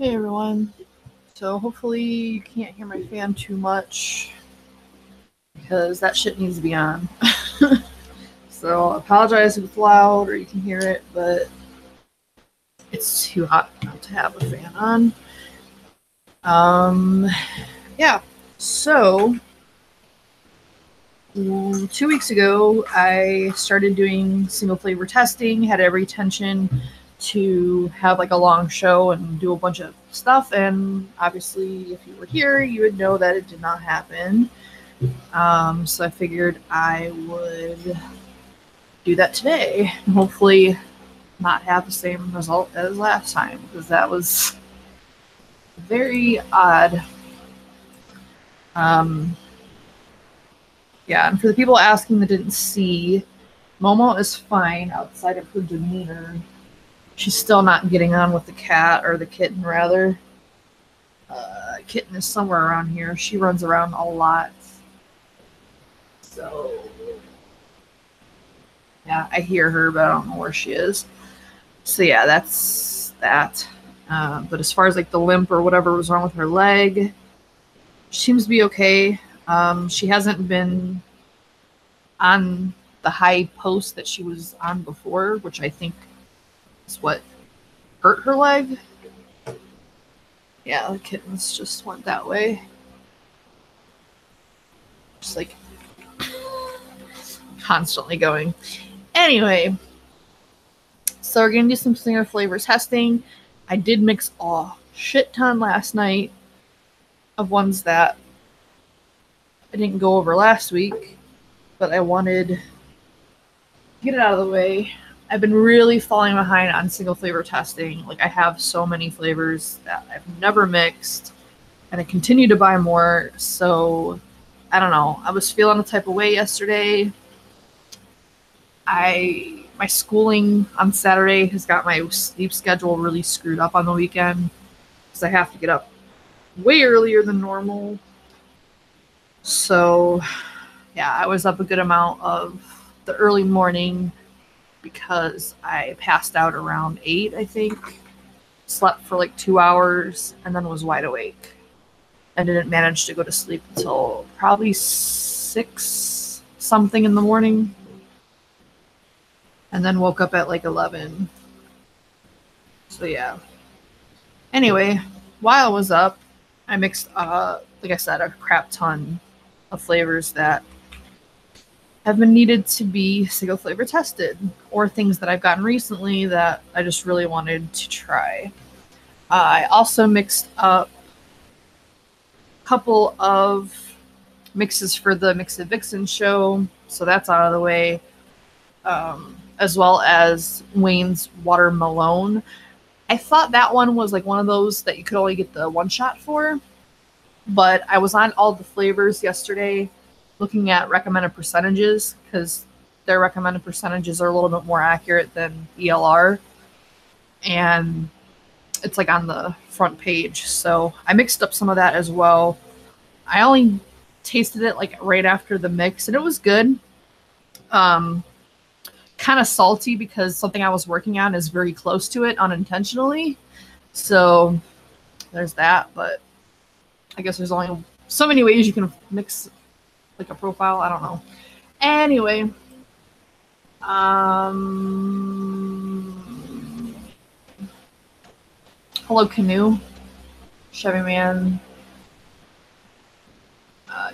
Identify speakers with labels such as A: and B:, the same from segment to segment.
A: Hey everyone. So hopefully you can't hear my fan too much because that shit needs to be on. So I apologize if it's loud or you can hear it, but it's too hot not to have a fan on. Yeah. So 2 weeks ago I started doing single flavor testing, had every intention to have like a long show and do a bunch of stuff, and obviously if you were here you would know that it did not happen. So I figured I would do that today and hopefully not have the same result as last time, because that was very odd. Yeah, and for the people asking that didn't see, Momo is fine outside of her demeanor. She's still not getting on with the cat, or the kitten rather. Kitten is somewhere around here. She runs around a lot. So yeah, I hear her, but I don't know where she is. So yeah, that's that. But as far as like the limp or whatever was wrong with her leg, she seems to be okay. She hasn't been on the high post that she was on before, which I think is what hurt her leg. Yeah, the kittens just went that way. Just like constantly going. Anyway, so we're going to do some single flavor testing. I did mix a shit ton last night of ones that I didn't go over last week, but I wanted to get it out of the way. I've been really falling behind on single flavor testing. Like, I have so many flavors that I've never mixed, and I continue to buy more. So I don't know. I was feeling a type of way yesterday. My schooling on Saturday has got my sleep schedule really screwed up on the weekend because I have to get up way earlier than normal. So yeah, I was up a good amount of the early morning because I passed out around 8, I think. Slept for like 2 hours and then was wide awake. I didn't manage to go to sleep until probably 6 something in the morning. And then woke up at like 11. So yeah. Anyway, while I was up, I mixed, like I said, a crap ton of flavors that have been needed to be single flavor tested, or things that I've gotten recently that I just really wanted to try. I also mixed up a couple of mixes for the Mix It Vixen show, so that's out of the way. As well as Wayne's Watermelon. I thought that one was like one of those that you could only get the one shot for, but I was on all the flavors yesterday looking at recommended percentages, because their recommended percentages are a little bit more accurate than ELR, and it's like on the front page. So I mixed up some of that as well. I only tasted it like right after the mix, and it was good. Kind of salty because something I was working on is very close to it unintentionally. So there's that, but I guess there's only so many ways you can mix like a profile. I don't know. Anyway, hello Canoe, Chevy Man,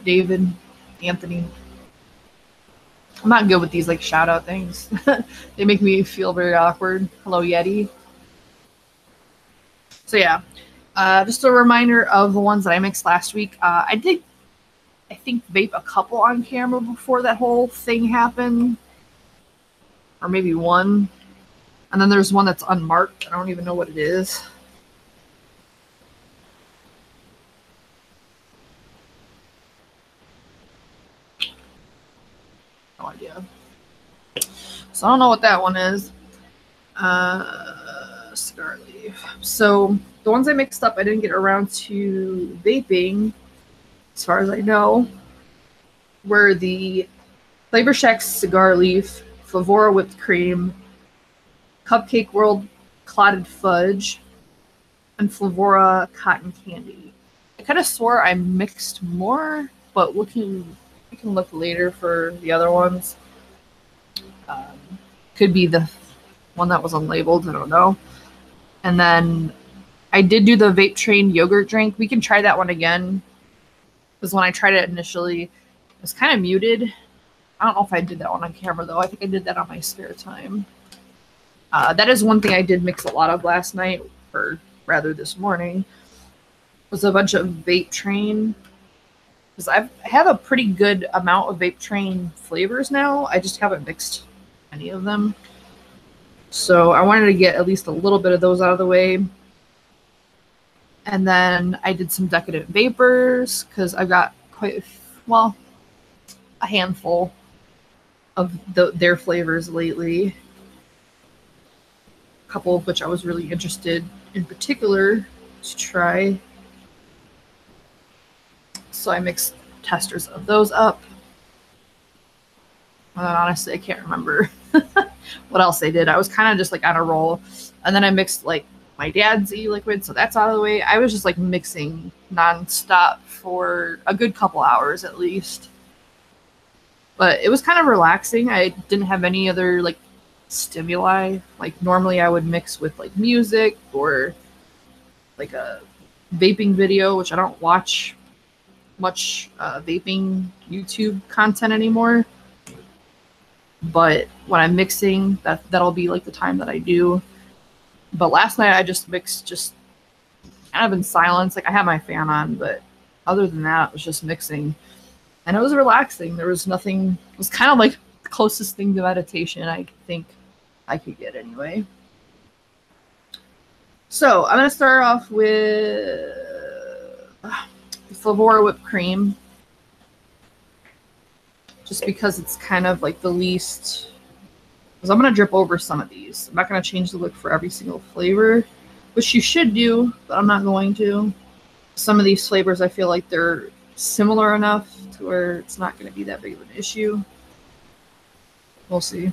A: David, Anthony. I'm not good with these like shout out things. They make me feel very awkward. Hello Yeti. So yeah, just a reminder of the ones that I mixed last week. I did, I think, vape a couple on camera before that whole thing happened, or maybe one. And then there's one that's unmarked. I don't even know what it is. No idea. So I don't know what that one is. Cigar leaf. So the ones I mixed up, I didn't get around to vaping, as far as I know, were the Flavor Shack Cigar Leaf, Flavorah Whipped Cream, Cupcake World Clotted Fudge, and Flavorah cotton candy. I kind of swore I mixed more, but we can look later for the other ones. Could be the one that was unlabeled, I don't know. And then I did do the Vape Train yogurt drink. We can try that one again. Because when I tried it initially, it was kind of muted. I don't know if I did that one on camera, though. I think I did that on my spare time. That is one thing I did mix a lot of last night, or rather this morning, was a bunch of Vape Train. Because I have a pretty good amount of Vape Train flavors now. I just haven't mixed any of them. So I wanted to get at least a little bit of those out of the way. And then I did some Decadent Vapors because I've got quite, well, a handful of their flavors lately. A couple of which I was really interested in particular to try. So I mixed testers of those up. And honestly, I can't remember what else I did. I was kind of just like on a roll. And then I mixed like my dad's e-liquid, so that's out of the way. I was just like mixing nonstop for a good couple hours at least. But it was kind of relaxing. I didn't have any other like stimuli. Like normally I would mix with like music or like a vaping video, which I don't watch much vaping YouTube content anymore. But when I'm mixing, that'll be like the time that I do. But last night I just mixed just kind of in silence. Like I had my fan on, but other than that, it was just mixing. And it was relaxing. There was nothing, it was kind of like the closest thing to meditation I think I could get anyway. So I'm going to start off with Flavorah whipped cream. Just because it's kind of like the least, because I'm going to drip over some of these. I'm not going to change the look for every single flavor, which you should do, but I'm not going to. Some of these flavors, I feel like they're similar enough to where it's not going to be that big of an issue. We'll see.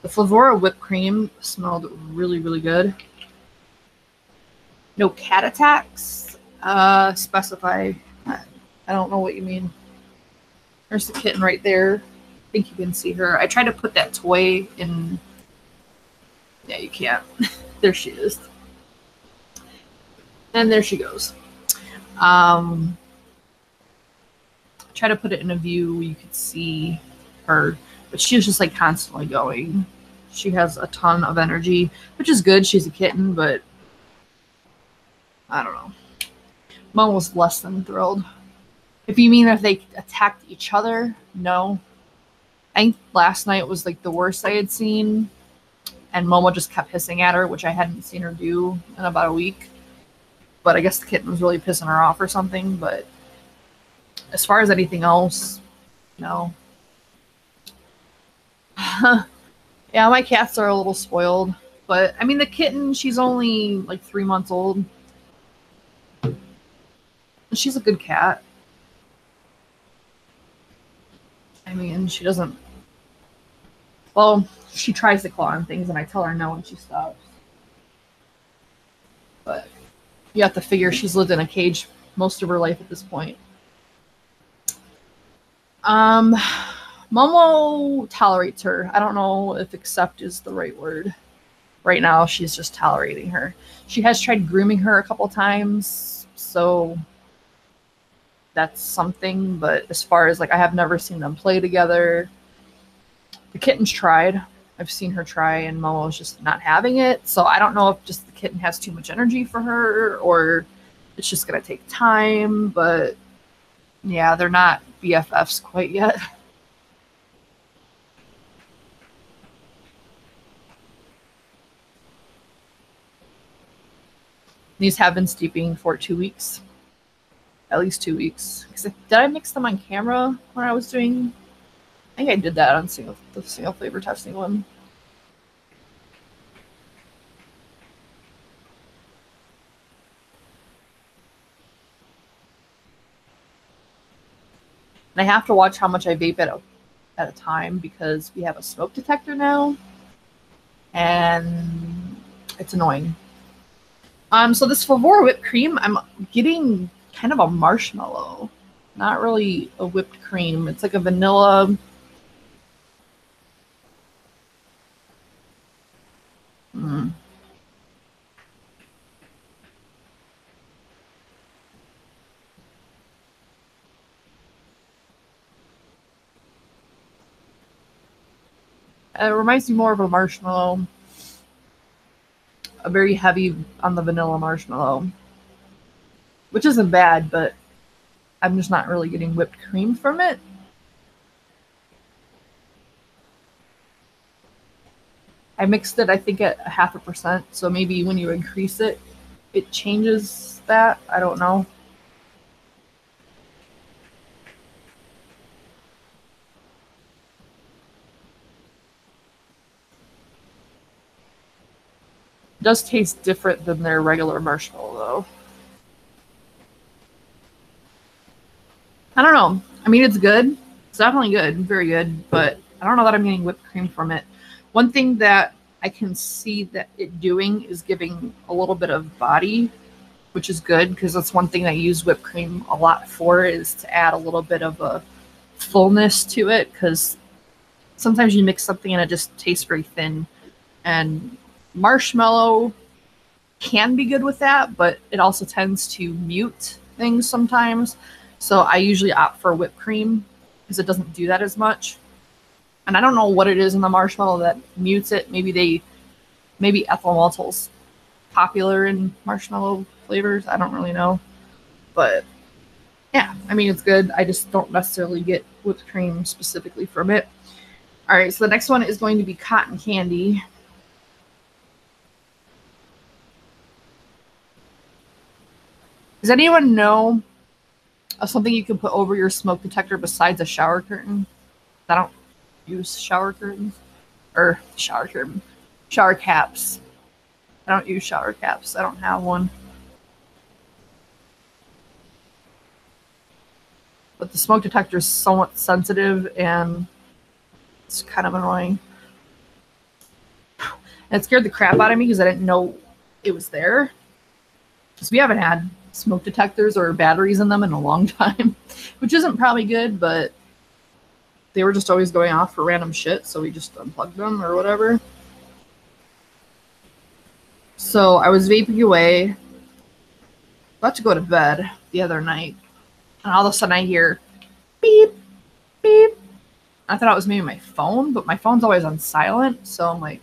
A: The Flavorah whipped cream smelled really, really good. No cat attacks. Specify. I don't know what you mean. There's the kitten right there. I think you can see her. I tried to put that toy in. Yeah, you can't. There she is. And there she goes. Try to put it in a view where you could see her, but she was just like constantly going. She has a ton of energy, which is good. She's a kitten, but I don't know. Mom was less than thrilled. If you mean if they attacked each other, no. I think last night was like the worst I had seen, and Momo just kept hissing at her, which I hadn't seen her do in about a week. But I guess the kitten was really pissing her off or something. But as far as anything else, no. Yeah, my cats are a little spoiled. But, I mean, the kitten, she's only like 3 months old. She's a good cat. I mean, she doesn't... Well, she tries to claw on things, and I tell her no, and she stops. But you have to figure she's lived in a cage most of her life at this point. Momo tolerates her. I don't know if accept is the right word. Right now, she's just tolerating her. She has tried grooming her a couple times, so that's something. But as far as, like, I have never seen them play together. The kitten's tried. I've seen her try, and Momo's just not having it. So I don't know if just the kitten has too much energy for her, or it's just going to take time. But, yeah, they're not BFFs quite yet. These have been steeping for 2 weeks. At least 2 weeks. Did I mix them on camera when I was doing... I think I did that on the single flavor testing one. And I have to watch how much I vape at a time because we have a smoke detector now. And it's annoying. So this Flavorah whipped cream, I'm getting kind of a marshmallow, not really a whipped cream. It's like a vanilla. It reminds me more of a marshmallow, a very heavy on the vanilla marshmallow, which isn't bad, but I'm just not really getting whipped cream from it. I mixed it, I think, at 0.5%, so maybe when you increase it, it changes that. I don't know. It does taste different than their regular marshmallow, though. I don't know. I mean, it's good. It's definitely good, very good, but I don't know that I'm getting whipped cream from it. One thing that I can see that it doing is giving a little bit of body, which is good because that's one thing I use whipped cream a lot for, is to add a little bit of a fullness to it, because sometimes you mix something and it just tastes very thin, and marshmallow can be good with that, but it also tends to mute things sometimes. So I usually opt for whipped cream because it doesn't do that as much. And I don't know what it is in the marshmallow that mutes it. Maybe ethyl maltose popular in marshmallow flavors. I don't really know. But yeah, I mean, it's good. I just don't necessarily get whipped cream specifically from it. All right, so the next one is going to be cotton candy. Does anyone know of something you can put over your smoke detector besides a shower curtain? I don't use shower curtains. Or shower curtain. Shower caps. I don't use shower caps. I don't have one. But the smoke detector is somewhat sensitive and it's kind of annoying. And it scared the crap out of me because I didn't know it was there. Because we haven't had smoke detectors or batteries in them in a long time, which isn't probably good, but they were just always going off for random shit, so we just unplugged them or whatever. So I was vaping away, about to go to bed the other night, and all of a sudden I hear beep, beep. I thought it was maybe my phone, but my phone's always on silent, so I'm like,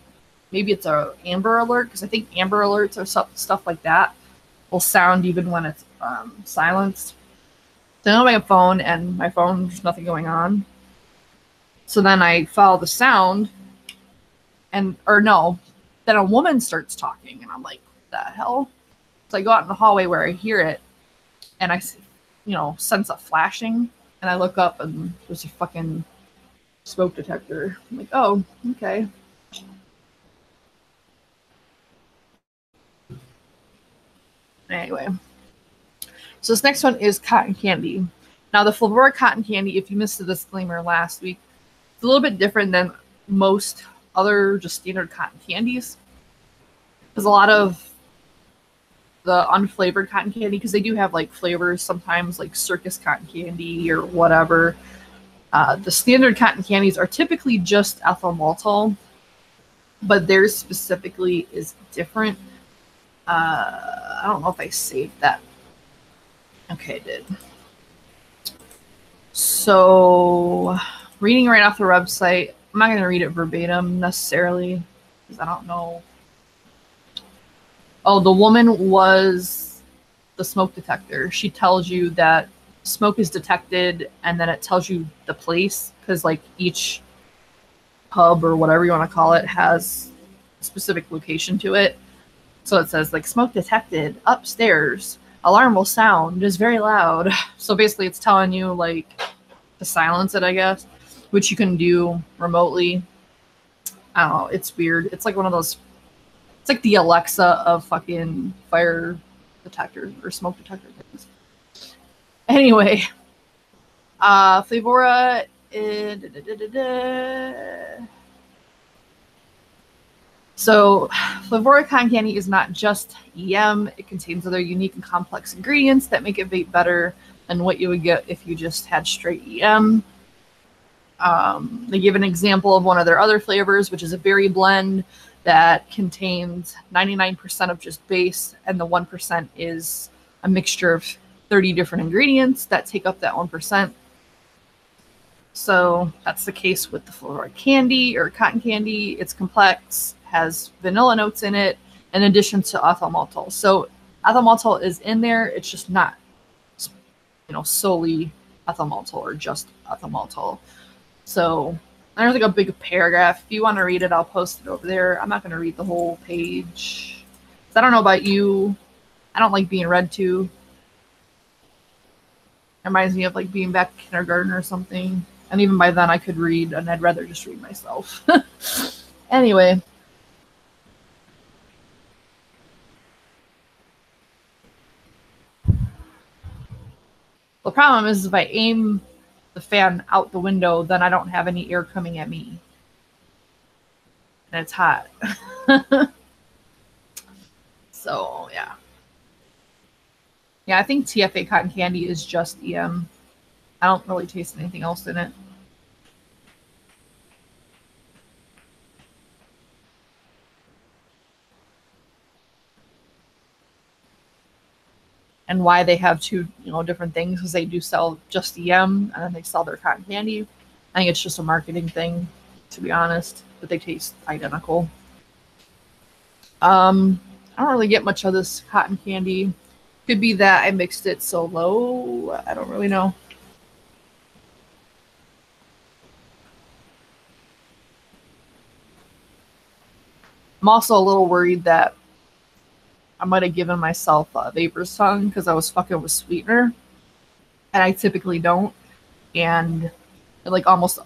A: maybe it's a Amber Alert, because I think Amber Alerts or stuff like that will sound even when it's silenced. So I know my phone, and my phone, there's nothing going on. So then I follow the sound, then a woman starts talking, and I'm like, what the hell? So I go out in the hallway where I hear it, and I, sense a flashing, and I look up, and there's a fucking smoke detector. I'm like, oh, okay. Anyway, so this next one is cotton candy. Now, the Flavorah cotton candy, if you missed the disclaimer last week, it's a little bit different than most other just standard cotton candies. There's a lot of the unflavored cotton candy, because they do have like flavors sometimes, like circus cotton candy or whatever. The standard cotton candies are typically just ethyl maltol, but theirs specifically is different. I don't know if I saved that. Okay, I did. So, reading right off the website, I'm not going to read it verbatim necessarily, because I don't know. Oh, the woman was the smoke detector. She tells you that smoke is detected, and then it tells you the place, because like each hub or whatever you want to call it has a specific location to it. So it says like smoke detected upstairs. Alarm will sound. It is very loud. So basically it's telling you like to silence it, I guess, which you can do remotely. I don't know. It's weird. It's like one of those, it's like the Alexa of fucking fire detector or smoke detector things. Anyway, Flavorah, So Flavorah cotton candy is not just EM. It contains other unique and complex ingredients that make it vape better than what you would get if you just had straight EM. They give an example of one of their other flavors, which is a berry blend that contains 99% of just base, and the 1% is a mixture of 30 different ingredients that take up that 1%. So that's the case with the Flavorah candy or cotton candy. It's complex, has vanilla notes in it, in addition to ethyl maltol. So ethyl maltol is in there. It's just not, solely ethyl maltol or just ethyl maltol. So there's like a big paragraph. If you want to read it, I'll post it over there. I'm not going to read the whole page. I don't know about you. I don't like being read to. It reminds me of like being back in kindergarten or something. And even by then I could read, and I'd rather just read myself. Anyway. The problem is if I aim the fan out the window, then I don't have any air coming at me. And it's hot. So, yeah. Yeah, I think TFA cotton candy is just EM. I don't really taste anything else in it. And why they have two, different things, because they do sell just EM and then they sell their cotton candy. I think it's just a marketing thing, to be honest, but they taste identical. I don't really get much of this cotton candy. Could be that I mixed it so low. I don't really know. I'm also a little worried that I might have given myself a vapor's tongue because I was fucking with sweetener. And I typically don't. And it like almost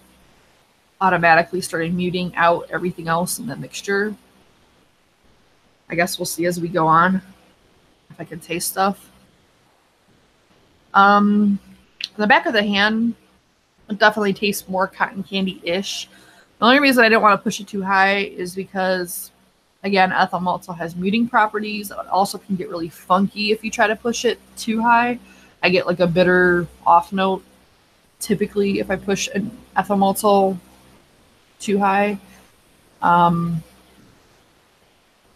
A: automatically started muting out everything else in the mixture. I guess we'll see as we go on if I can taste stuff. The back of the hand, it definitely tastes more cotton candy-ish. The only reason I didn't want to push it too high is because, again, ethyl maltol has muting properties. It also can get really funky if you try to push it too high. I get like a bitter off note typically if I push an ethyl maltol too high. But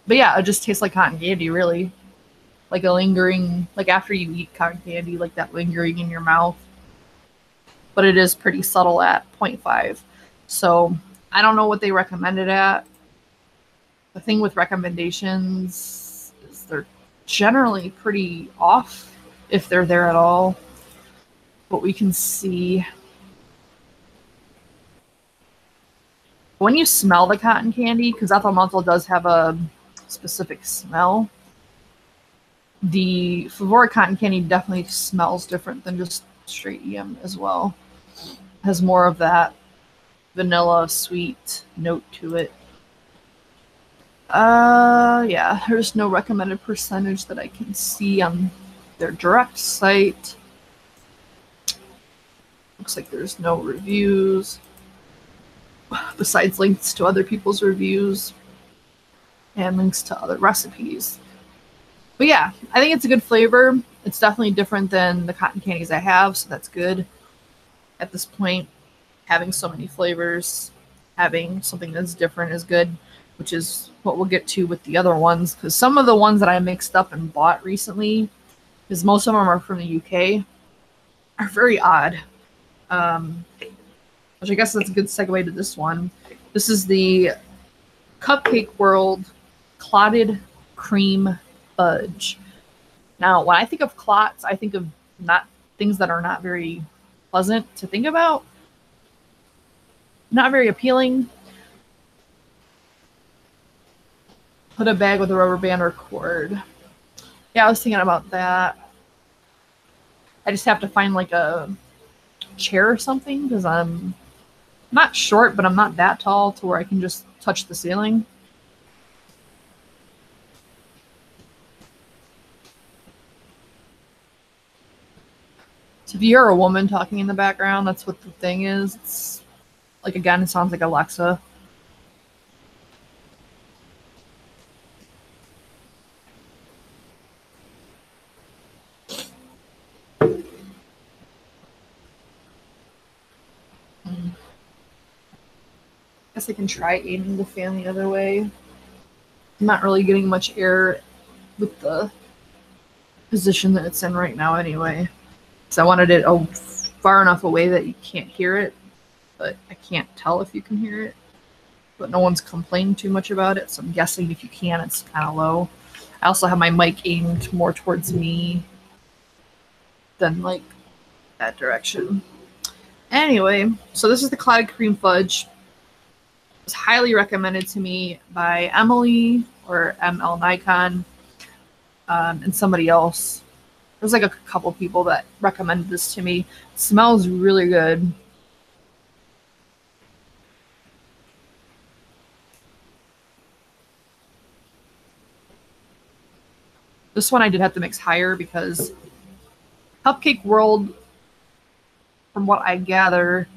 A: yeah, it just tastes like cotton candy, really. Like a lingering, like after you eat cotton candy, like that lingering in your mouth. But it is pretty subtle at 0.5. So I don't know what they recommend it at. The thing with recommendations is they're generally pretty off if they're there at all. But we can see when you smell the cotton candy, because ethyl maltol does have a specific smell, the Flavorah cotton candy definitely smells different than just straight EM as well. It has more of that vanilla sweet note to it. Yeah, there's no recommended percentage that I can see on their direct site. Looks like there's no reviews besides links to other people's reviews and links to other recipes. But yeah, I think it's a good flavor. It's definitely different than the cotton candies I have, so that's good. At this point, having so many flavors, having something that's different is good, which is what we'll get to with the other ones. Because some of the ones that I mixed up and bought recently, because most of them are from the UK, are very odd. Which I guess that's a good segue to this one. This is the Cupcake World Clotted Cream Fudge. Now, when I think of clots, I think of not things that are not very pleasant to think about. Not very appealing. Put a bag with a rubber band or cord. Yeah, I was thinking about that. I just have to find like a chair or something because I'm not short, but I'm not that tall to where I can just touch the ceiling. So if you hear a woman talking in the background, that's what the thing is. It's like, again, it sounds like Alexa. guess I can try aiming the fan the other way. I'm not really getting much air with the position that it's in right now anyway. So I wanted it far enough away that you can't hear it, but I can't tell if you can hear it. But no one's complained too much about it, so I'm guessing if you can, it's kind of low. I also have my mic aimed more towards me than like that direction. Anyway, so this is the clouded cream fudge. It was highly recommended to me by Emily or ML Nikon and somebody else. There's like a couple people that recommended this to me. It smells really good. This one I did have to mix higher because Cupcake World, from what I gather,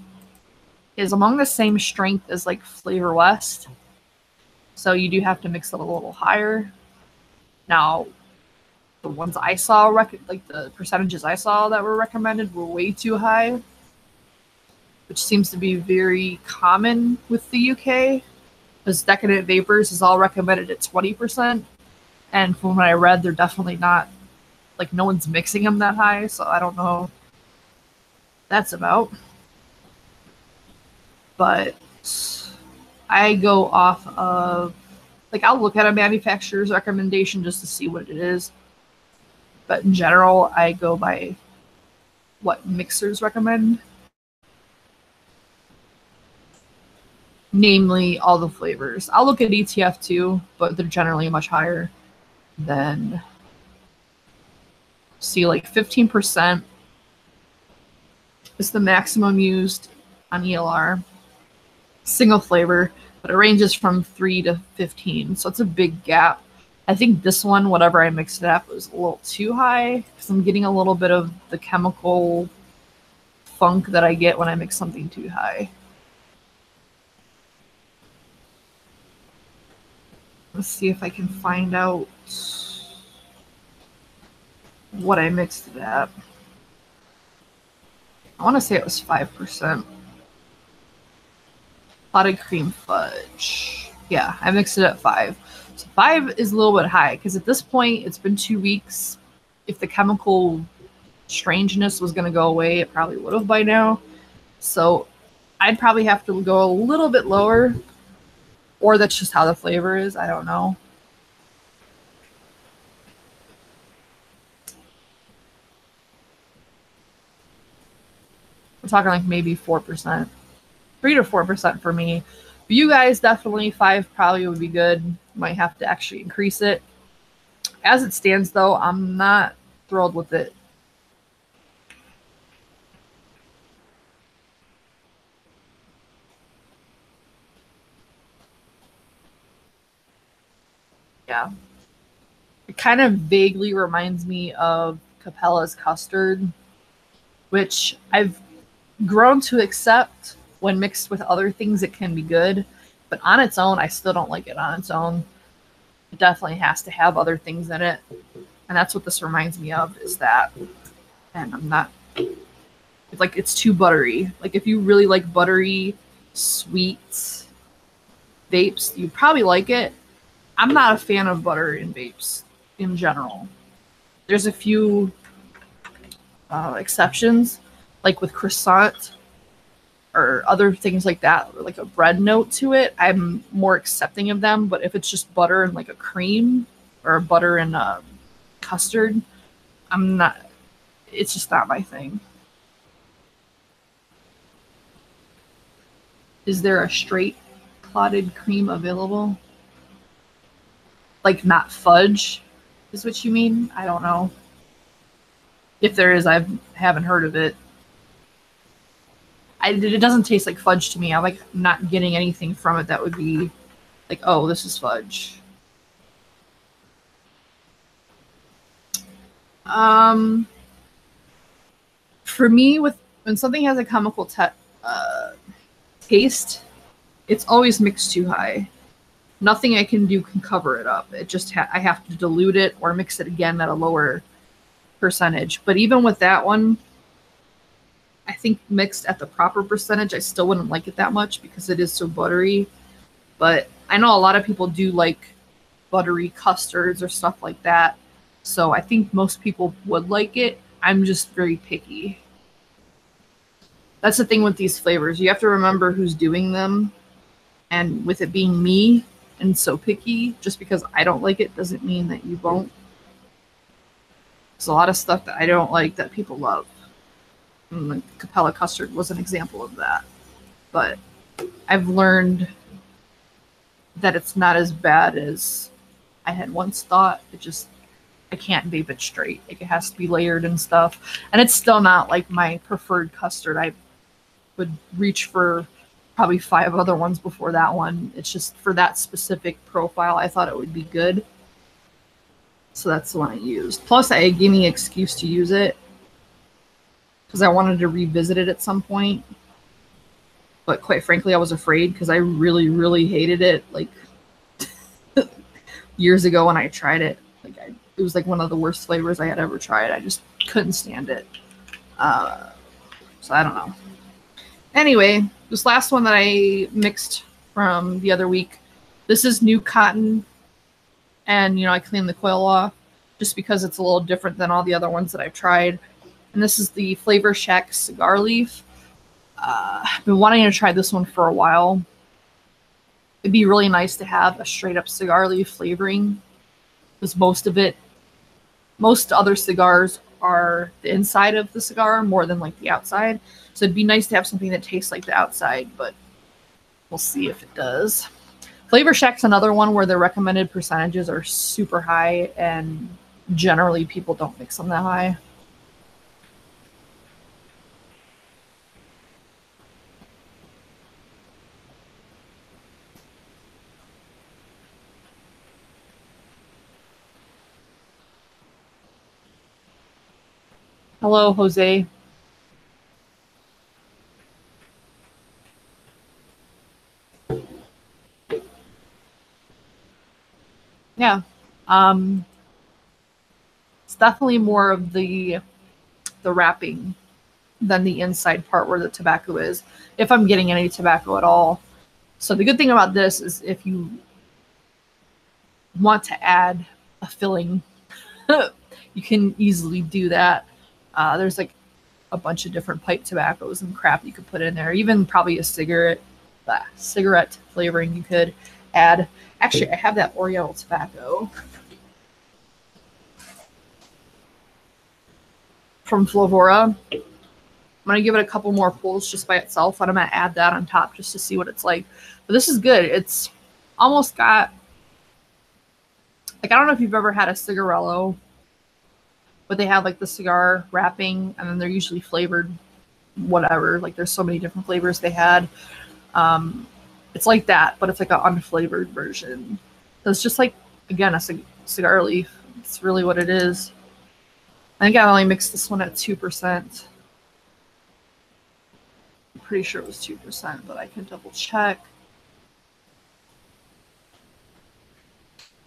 A: is among the same strength as like Flavor West. So you do have to mix it a little higher. Now, the ones I saw, like the percentages I saw that were recommended were way too high, which seems to be very common with the UK, because Decadent Vapors is all recommended at 20%. And from what I read, they're definitely not, like, no one's mixing them that high, so I don't know what that's about. But I go off of, like, I'll look at a manufacturer's recommendation just to see what it is. But in general, I go by what mixers recommend. Namely, all the flavors. I'll look at ETF too, but they're generally much higher than, see, like 15% is the maximum used on ELR. Single flavor, but it ranges from 3 to 15, so it's a big gap. I think this one, whatever I mixed it up, was a little too high because I'm getting a little bit of the chemical funk that I get when I mix something too high. Let's see if I can find out what I mixed it at. I want to say it was 5%. Clotted cream fudge. Yeah, I mixed it at 5. So 5 is a little bit high because at this point it's been 2 weeks. If the chemical strangeness was going to go away, it probably would have by now. So I'd probably have to go a little bit lower, or that's just how the flavor is. I don't know. We're talking like maybe 4%. 3 to 4% for me. For you guys, definitely 5 probably would be good. Might have to actually increase it. As it stands, though, I'm not thrilled with it. Yeah. It kind of vaguely reminds me of Capella's custard, which I've grown to accept. When mixed with other things, it can be good, but on its own, I still don't like it on its own. It definitely has to have other things in it, and that's what this reminds me of, is that. And I'm not, like, it's too buttery. Like, if you really like buttery, sweet vapes, you probably like it. I'm not a fan of butter in vapes in general. There's a few exceptions, like with croissant or other things like that, like a bread note to it. I'm more accepting of them, but if it's just butter and like a cream or butter and custard, I'm not, it's just not my thing. Is there a straight clotted cream available? Like not fudge is what you mean? I don't know. If there is, I haven't heard of it. It doesn't taste like fudge to me. I'm like not getting anything from it that would be like, oh, this is fudge. For me, when something has a chemical taste, it's always mixed too high. Nothing I can do can cover it up. It just I have to dilute it or mix it again at a lower percentage. But even with that one, I think mixed at the proper percentage, I still wouldn't like it that much because it is so buttery. But I know a lot of people do like buttery custards or stuff like that. So I think most people would like it. I'm just very picky. That's the thing with these flavors. You have to remember who's doing them. And with it being me and so picky, just because I don't like it doesn't mean that you won't. There's a lot of stuff that I don't like that people love. And the Capella custard was an example of that. But I've learned that it's not as bad as I had once thought. I can't vape it straight. Like, it has to be layered and stuff. And it's still not like my preferred custard. I would reach for probably 5 other ones before that one. It's just for that specific profile, I thought it would be good. So that's the one I used. Plus, it gave me an excuse to use it because I wanted to revisit it at some point. But quite frankly, I was afraid because I really, really hated it. Like, years ago when I tried it, it was like one of the worst flavors I had ever tried. I just couldn't stand it. So I don't know. Anyway, this last one that I mixed from the other week, this is new cotton. And, I cleaned the coil off just because it's a little different than all the other ones that I've tried. And this is the Flavor Shack cigar leaf. I've been wanting to try this one for a while. It'd be really nice to have a straight up cigar leaf flavoring, because most other cigars are the inside of the cigar more than like the outside. So it'd be nice to have something that tastes like the outside, but we'll see if it does. Flavor Shack's another one where the recommended percentages are super high, and generally people don't mix them that high. Hello, Jose. Yeah. It's definitely more of the wrapping than the inside part where the tobacco is, if I'm getting any tobacco at all. So the good thing about this is if you want to add a filling, you can easily do that. There's like a bunch of different pipe tobaccos and crap you could put in there. Even probably a cigarette flavoring you could add. Actually, I have that Oriental tobacco from Flavorah. I'm going to give it a couple more pulls just by itself, and I'm going to add that on top just to see what it's like. But this is good. It's almost got, like, I don't know if you've ever had a cigarello, but they have like the cigar wrapping, and then they're usually flavored whatever. Like, there's so many different flavors they had. It's like that, but it's like an unflavored version. So it's just like, again, a cigar leaf. It's really what it is. I think I only mixed this one at 2%. I'm pretty sure it was 2%, but I can double check.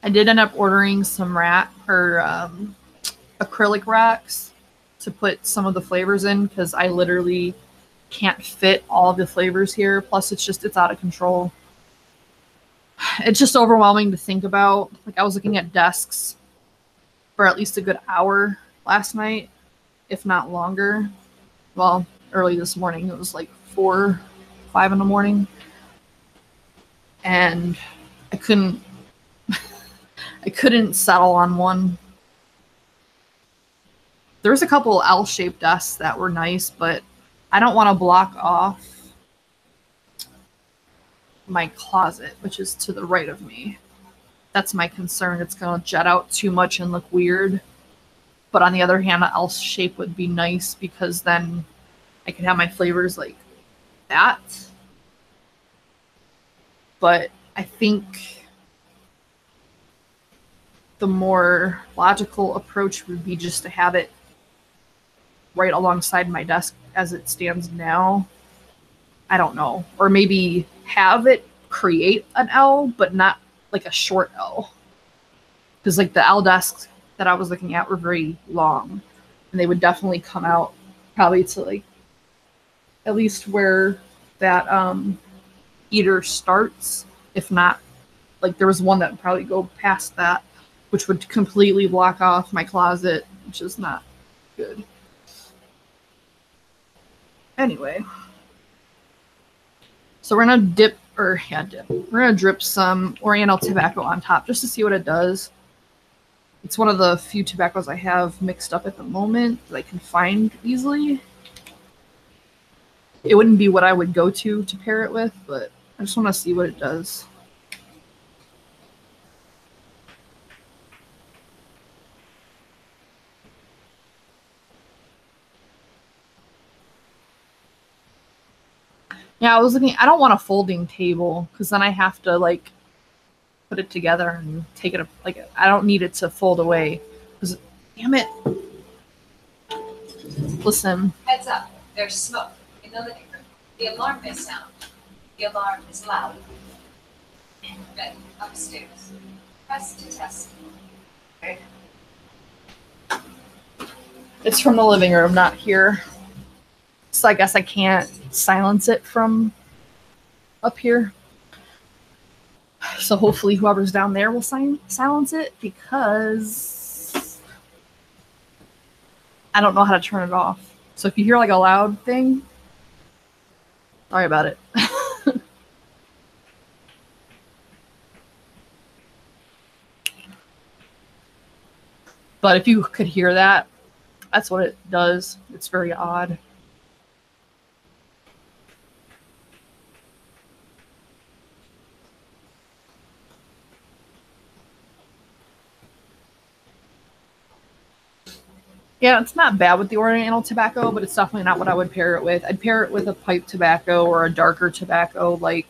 A: I did end up ordering some acrylic racks to put some of the flavors in, because I literally can't fit all of the flavors here. Plus, it's out of control. It's just overwhelming to think about. Like, I was looking at desks for at least a good hour last night, if not longer. Well, early this morning. It was like 4, 5 in the morning. And I couldn't settle on one. There was a couple L-shaped desks that were nice, but I don't want to block off my closet, which is to the right of me. That's my concern. It's going to jet out too much and look weird. But on the other hand, an L shape would be nice, because then I could have my flavors like that. But I think the more logical approach would be just to have it right alongside my desk as it stands now. I don't know. Or maybe have it create an L, but not like a short L. Because like the L desks that I was looking at were very long, and they would definitely come out probably to like at least where that heater starts. If not, like there was one that would probably go past that, which would completely block off my closet, which is not good. Anyway, so we're gonna we're gonna drip some Oriental tobacco on top just to see what it does. It's one of the few tobaccos I have mixed up at the moment that I can find easily. It wouldn't be what I would go to pair it with, but I just want to see what it does. Yeah, I was looking. I don't want a folding table because then I have to like put it together and take it. Like I don't need it to fold away. Because damn it! Listen.
B: Heads up! There's smoke in the living room. The alarm may sound. The alarm is loud. Then upstairs. Press to test. Okay.
A: It's from the living room, not here. So I guess I can't silence it from up here. So hopefully whoever's down there will silence it because I don't know how to turn it off. So if you hear like a loud thing, sorry about it. But if you could hear that, that's what it does. It's very odd. Yeah, it's not bad with the Oriental tobacco, but it's definitely not what I would pair it with. I'd pair it with a pipe tobacco or a darker tobacco like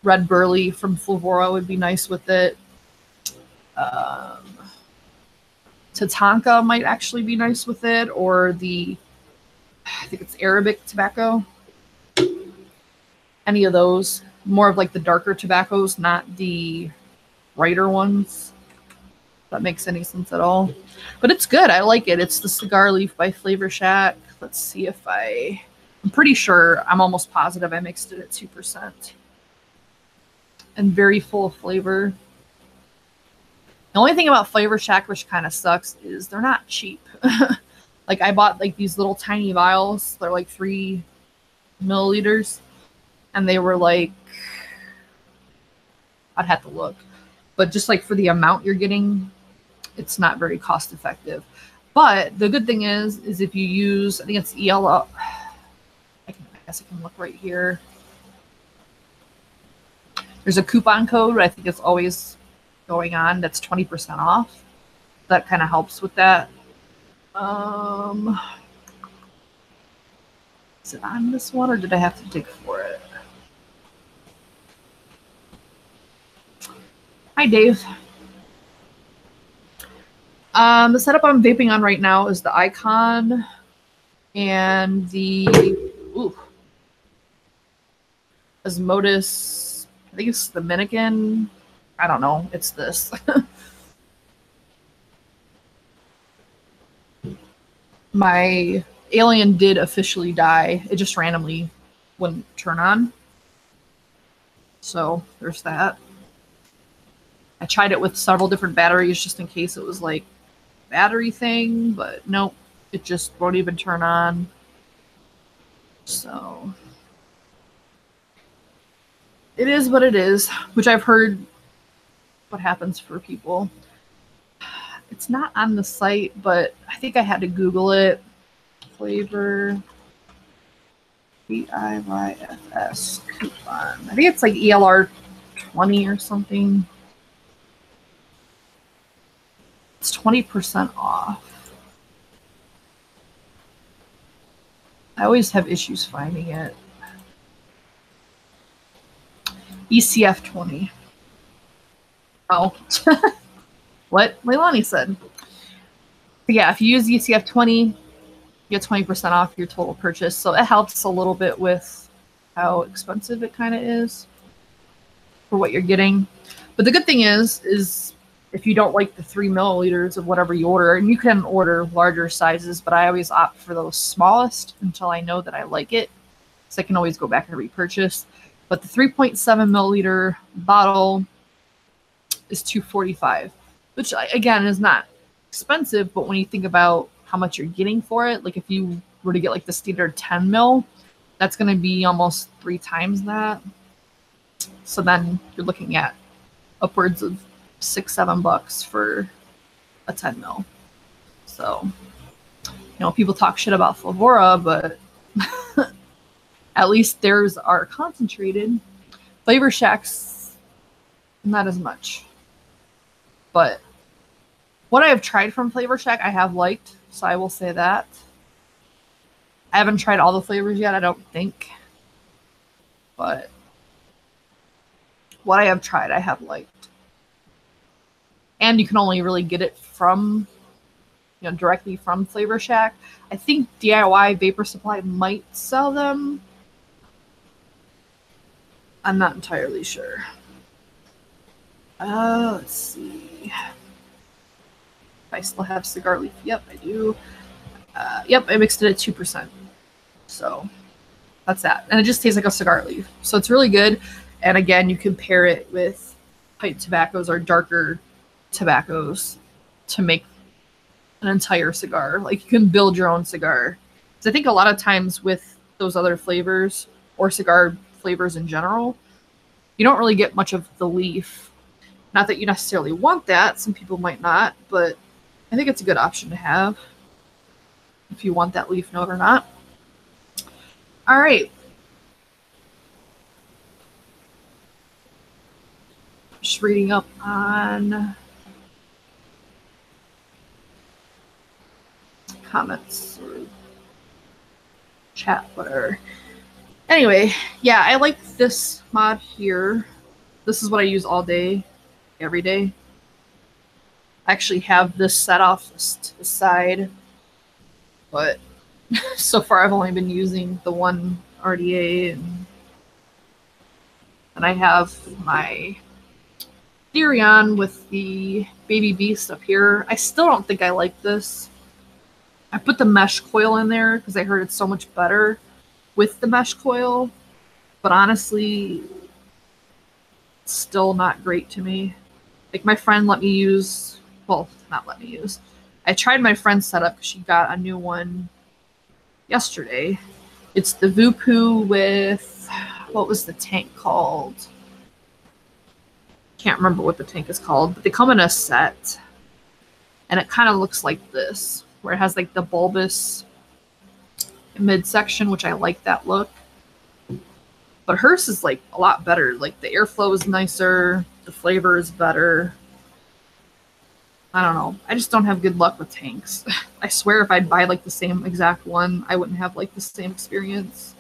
A: Red Burley from Flavorah would be nice with it. Tatanka might actually be nice with it, or I think it's Arabic tobacco. Any of those. More of like the darker tobaccos, not the brighter ones. If that makes any sense at all. But it's good. I like it. It's the Cigar Leaf by Flavor Shack. Let's see if I'm pretty sure, I'm almost positive I mixed it at 2%. And very full of flavor. The only thing about Flavor Shack, which kind of sucks, is they're not cheap. Like I bought like these little tiny vials. They're like 3 milliliters. And they were like, I'd have to look. But just like for the amount you're getting, it's not very cost effective. But the good thing is if you use, I think it's ELO. I guess I can look right here. There's a coupon code. I think it's always going on. That's 20% off. That kind of helps with that. Is it on this one or did I have to dig for it? Hi, Dave. The setup I'm vaping on right now is the Icon and the Osmotis. I think it's the Dominican. I don't know. It's this. My Alien did officially die. It just randomly wouldn't turn on. So there's that. I tried it with several different batteries just in case it was like a battery thing, but nope, it just won't even turn on. So it is what it is, which I've heard what happens for people. It's not on the site, but I think I had to Google it. Flavor DIYFS coupon. I think it's like ELR 20 or something. It's 20% off. I always have issues finding it. ECF 20. Oh. What Leilani said. But yeah, if you use ECF 20, you get 20% off your total purchase. So it helps a little bit with how expensive it kind of is for what you're getting. But the good thing is if you don't like the 3 milliliters of whatever you order, and you can order larger sizes, but I always opt for those smallest until I know that I like it. So I can always go back and repurchase. But the 3.7 milliliter bottle is $2.45, which again is not expensive, but when you think about how much you're getting for it, like if you were to get like the standard 10 mil, that's going to be almost 3 times that. So then you're looking at upwards of $6-7 for a 10 mil. So, people talk shit about Flavorah, but at least theirs are concentrated. Flavor Shack's not as much. But what I have tried from Flavor Shack, I have liked, so I will say that. I haven't tried all the flavors yet, I don't think. But what I have tried, I have liked. And you can only really get it from, directly from Flavor Shack. I think DIY Vapor Supply might sell them. I'm not entirely sure. Let's see. If I still have cigar leaf. Yep, I do. Yep, I mixed it at 2%. So that's that. And it just tastes like a cigar leaf. So it's really good. And again, you can pair it with pipe tobaccos or darker tobaccos to make an entire cigar. Like you can build your own cigar. Because I think a lot of times with those other flavors or cigar flavors in general, you don't really get much of the leaf. Not that you necessarily want that. Some people might not, but I think it's a good option to have if you want that leaf note or not. All right. Just reading up on comments or chat, whatever. Anyway, yeah, I like this mod here. This is what I use all day, every day. I actually have this set off to the side, but so far I've only been using the one RDA, and I have my Therion with the Baby Beast up here. I still don't think I like this. I put the mesh coil in there because I heard it's so much better with the mesh coil, but honestly, it's still not great to me. Like my friend let me use, well, not let me use. I tried my friend's setup because she got a new one yesterday. It's the Vupu with, what was the tank called? Can't remember what the tank is called, but they come in a set, and it kind of looks like this, where it has like the bulbous midsection, which I like that look. But hers is like a lot better. Like the airflow is nicer, the flavor is better. I don't know. I just don't have good luck with tanks. I swear if I'd buy like the same exact one, I wouldn't have like the same experience.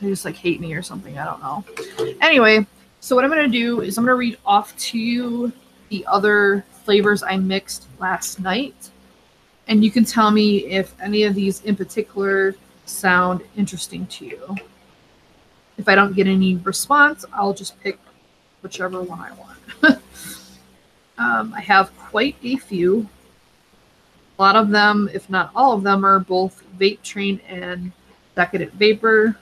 A: They just like hate me or something. I don't know. Anyway, so what I'm going to do is I'm going to read off to you the other flavors I mixed last night. And you can tell me if any of these in particular sound interesting to you. If I don't get any response, I'll just pick whichever one I want. I have quite a few. A lot of them, if not all of them, are both Vape Train and Decadent Vapor.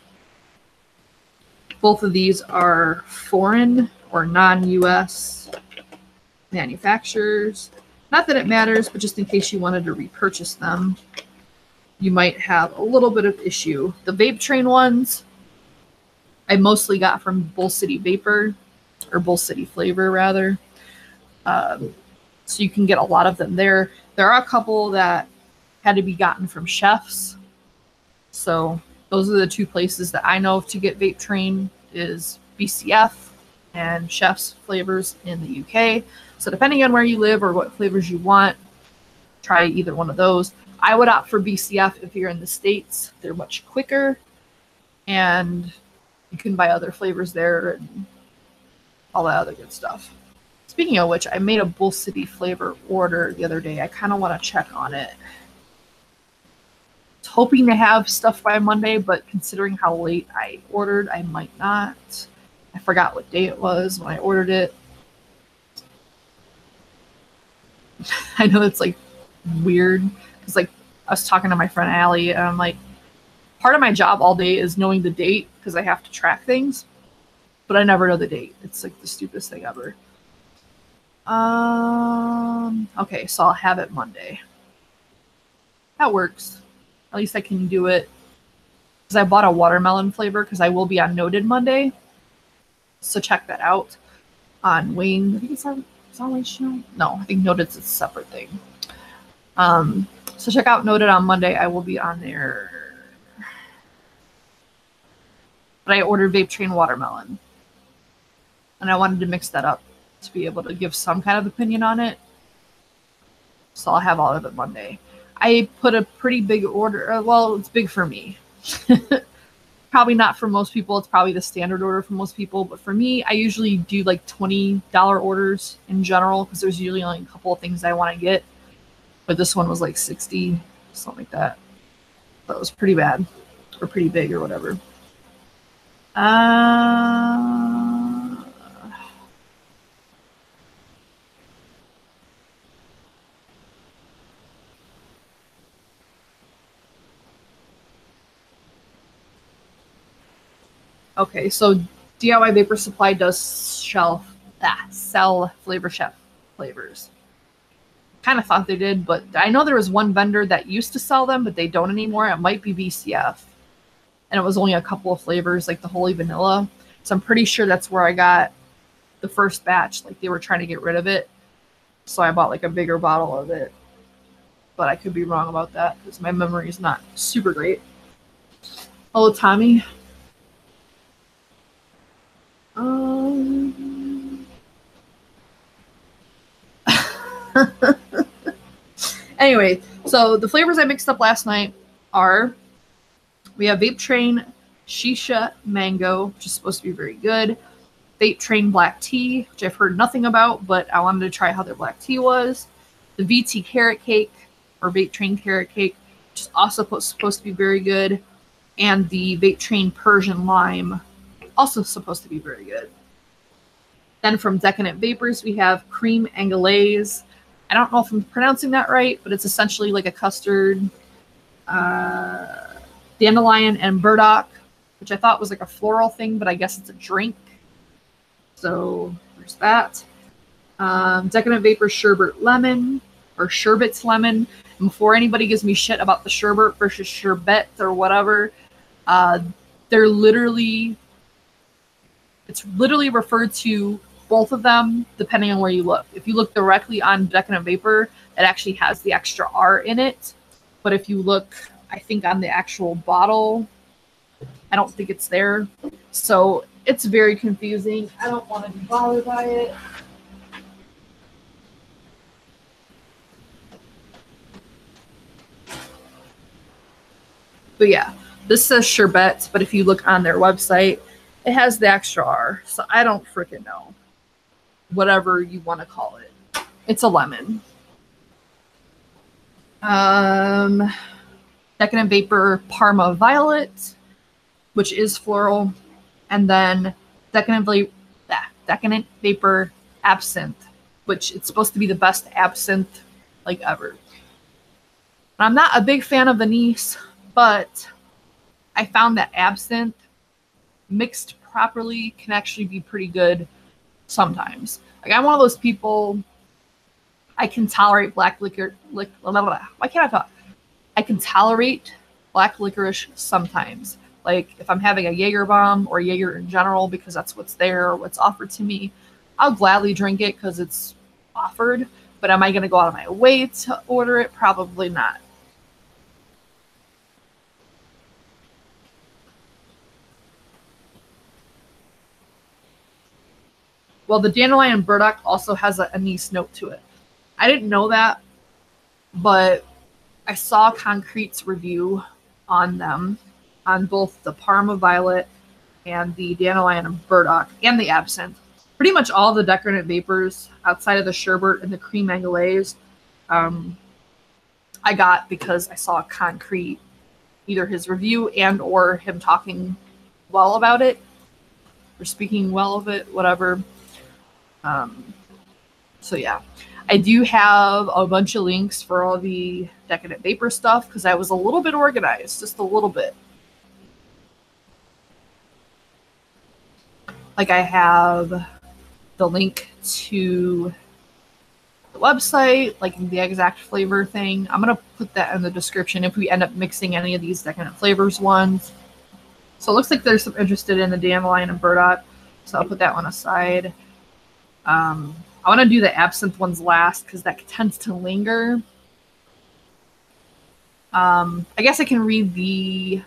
A: Both of these are foreign or non-US manufacturers. Not that it matters, but just in case you wanted to repurchase them, you might have a little bit of issue. The Vape Train ones, I mostly got from Bull City Vapor, or Bull City Flavor, rather. So you can get a lot of them there. There are a couple that had to be gotten from Chefs. So those are the two places that I know of to get Vape Train, is BCF and Chef's Flavors in the UK. So depending on where you live or what flavors you want, try either one of those. I would opt for BCF if you're in the States. They're much quicker, and you can buy other flavors there and all that other good stuff. Speaking of which, I made a Bull City Flavor order the other day. I kind of want to check on it. I was hoping to have stuff by Monday, but considering how late I ordered, I might not. I forgot what day it was when I ordered it. I know it's like weird because like I was talking to my friend Allie, and I'm like, part of my job all day is knowing the date because I have to track things, but I never know the date. It's like the stupidest thing ever. Okay, so I'll have it Monday. That works. At least I can do it because I bought a watermelon flavor because I will be on Noted Monday. So check that out on Wayne. I think it's on Wayne's channel. No, I think Noted's a separate thing. So check out Noted on Monday. I will be on there. But I ordered Vape Train watermelon. And I wanted to mix that up to be able to give some kind of opinion on it. So I'll have all of it Monday. I put a pretty big order. Well, it's big for me. Probably not for most people. It's probably the standard order for most people. But for me, I usually do like $20 orders in general because there's usually only a couple of things I want to get. But this one was like 60, something like that. That was pretty bad or pretty big or whatever. Okay, so DIY Vapor Supply does sell Flavor Chef flavors. Kind of thought they did, but I know there was one vendor that used to sell them, but they don't anymore. It might be VCF. And it was only a couple of flavors, like the Holy Vanilla. So I'm pretty sure that's where I got the first batch. Like they were trying to get rid of it. So I bought like a bigger bottle of it. But I could be wrong about that because my memory is not super great. Hello, Tommy. Anyway, so the flavors I mixed up last night are, we have Vape Train Shisha Mango, which is supposed to be very good. Vape Train Black Tea, which I've heard nothing about, but I wanted to try how their black tea was. The VT Carrot Cake, or Vape Train Carrot Cake, which is also supposed to be very good. And the Vape Train Persian Lime, also supposed to be very good. Then from Decadent Vapors, we have Cream Anglaise. I don't know if I'm pronouncing that right, but it's essentially like a custard, dandelion and burdock, which I thought was like a floral thing, but I guess it's a drink. So there's that. Decadent Vapors Sherbet Lemon, or Sherbet's Lemon. And before anybody gives me shit about the sherbet versus sherbet or whatever, they're literally, it's literally referred to both of them depending on where you look. If you look directly on Decadent Vapor, it actually has the extra R in it. But if you look, I think on the actual bottle, I don't think it's there. So it's very confusing. I don't want to be bothered by it. But yeah, this says sherbet, but if you look on their website, it has the extra R. So I don't freaking know. Whatever you want to call it. It's a lemon. Decadent Vapor Parma Violet, which is floral. And then Decadent Vapor Absinthe, which it's supposed to be the best absinthe like ever. I'm not a big fan of anise, but I found that absinthe mixed properly can actually be pretty good sometimes. Like I'm one of those people, I can tolerate black liquor, why can't I talk? I can tolerate black licorice sometimes. Like if I'm having a Jaeger bomb or Jaeger in general, because that's what's there or what's offered to me, I'll gladly drink it because it's offered. But am I going to go out of my way to order it? Probably not. Well, the dandelion and burdock also has an anise note to it. I didn't know that, but I saw Concrete's review on them, on both the Parma Violet and the dandelion and burdock and the absinthe. Pretty much all the Decadent Vapors outside of the sherbet and the cream anglaise, I got because I saw Concrete, either his review and or him talking well about it or speaking well of it, whatever. So So yeah, I do have a bunch of links for all the Decadent Vapor stuff because I was a little bit organized, just a little bit. Like I have the link to the website, like the exact flavor thing. I'm going to put that in the description if we end up mixing any of these Decadent Flavors ones. So it looks like there's some interested in the Dandelion and Burdock, so I'll put that one aside. I want to do the absinthe ones last because that tends to linger. I guess I can read the...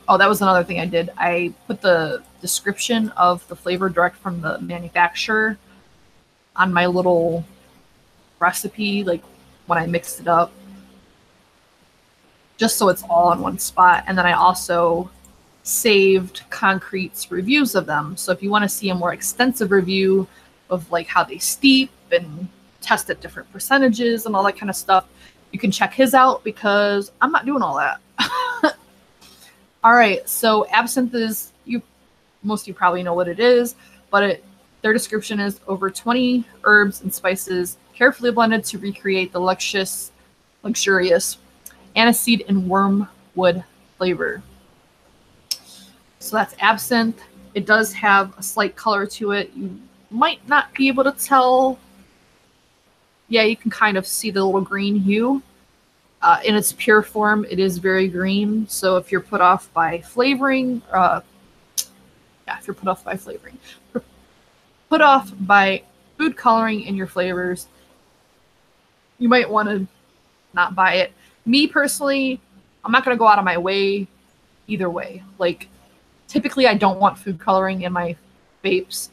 A: Oh, that was another thing I did. I put the description of the flavor direct from the manufacturer on my little recipe, like when I mixed it up, just so it's all in one spot. And then I also saved Concrete's reviews of them. So if you want to see a more extensive review of like how they steep and test at different percentages and all that kind of stuff, you can check his out because I'm not doing all that. All right, so absinthe is, most of you probably know what it is, but their description is over 20 herbs and spices carefully blended to recreate the luxurious aniseed and wormwood flavor. So that's absinthe. It does have a slight color to it. You might not be able to tell. Yeah, you can kind of see the little green hue. In its pure form, it is very green. So if you're put off by flavoring, if you're put off by flavoring, put off by food coloring in your flavors, you might want to not buy it. Me personally, I'm not going to go out of my way either way. Like, typically I don't want food coloring in my vapes,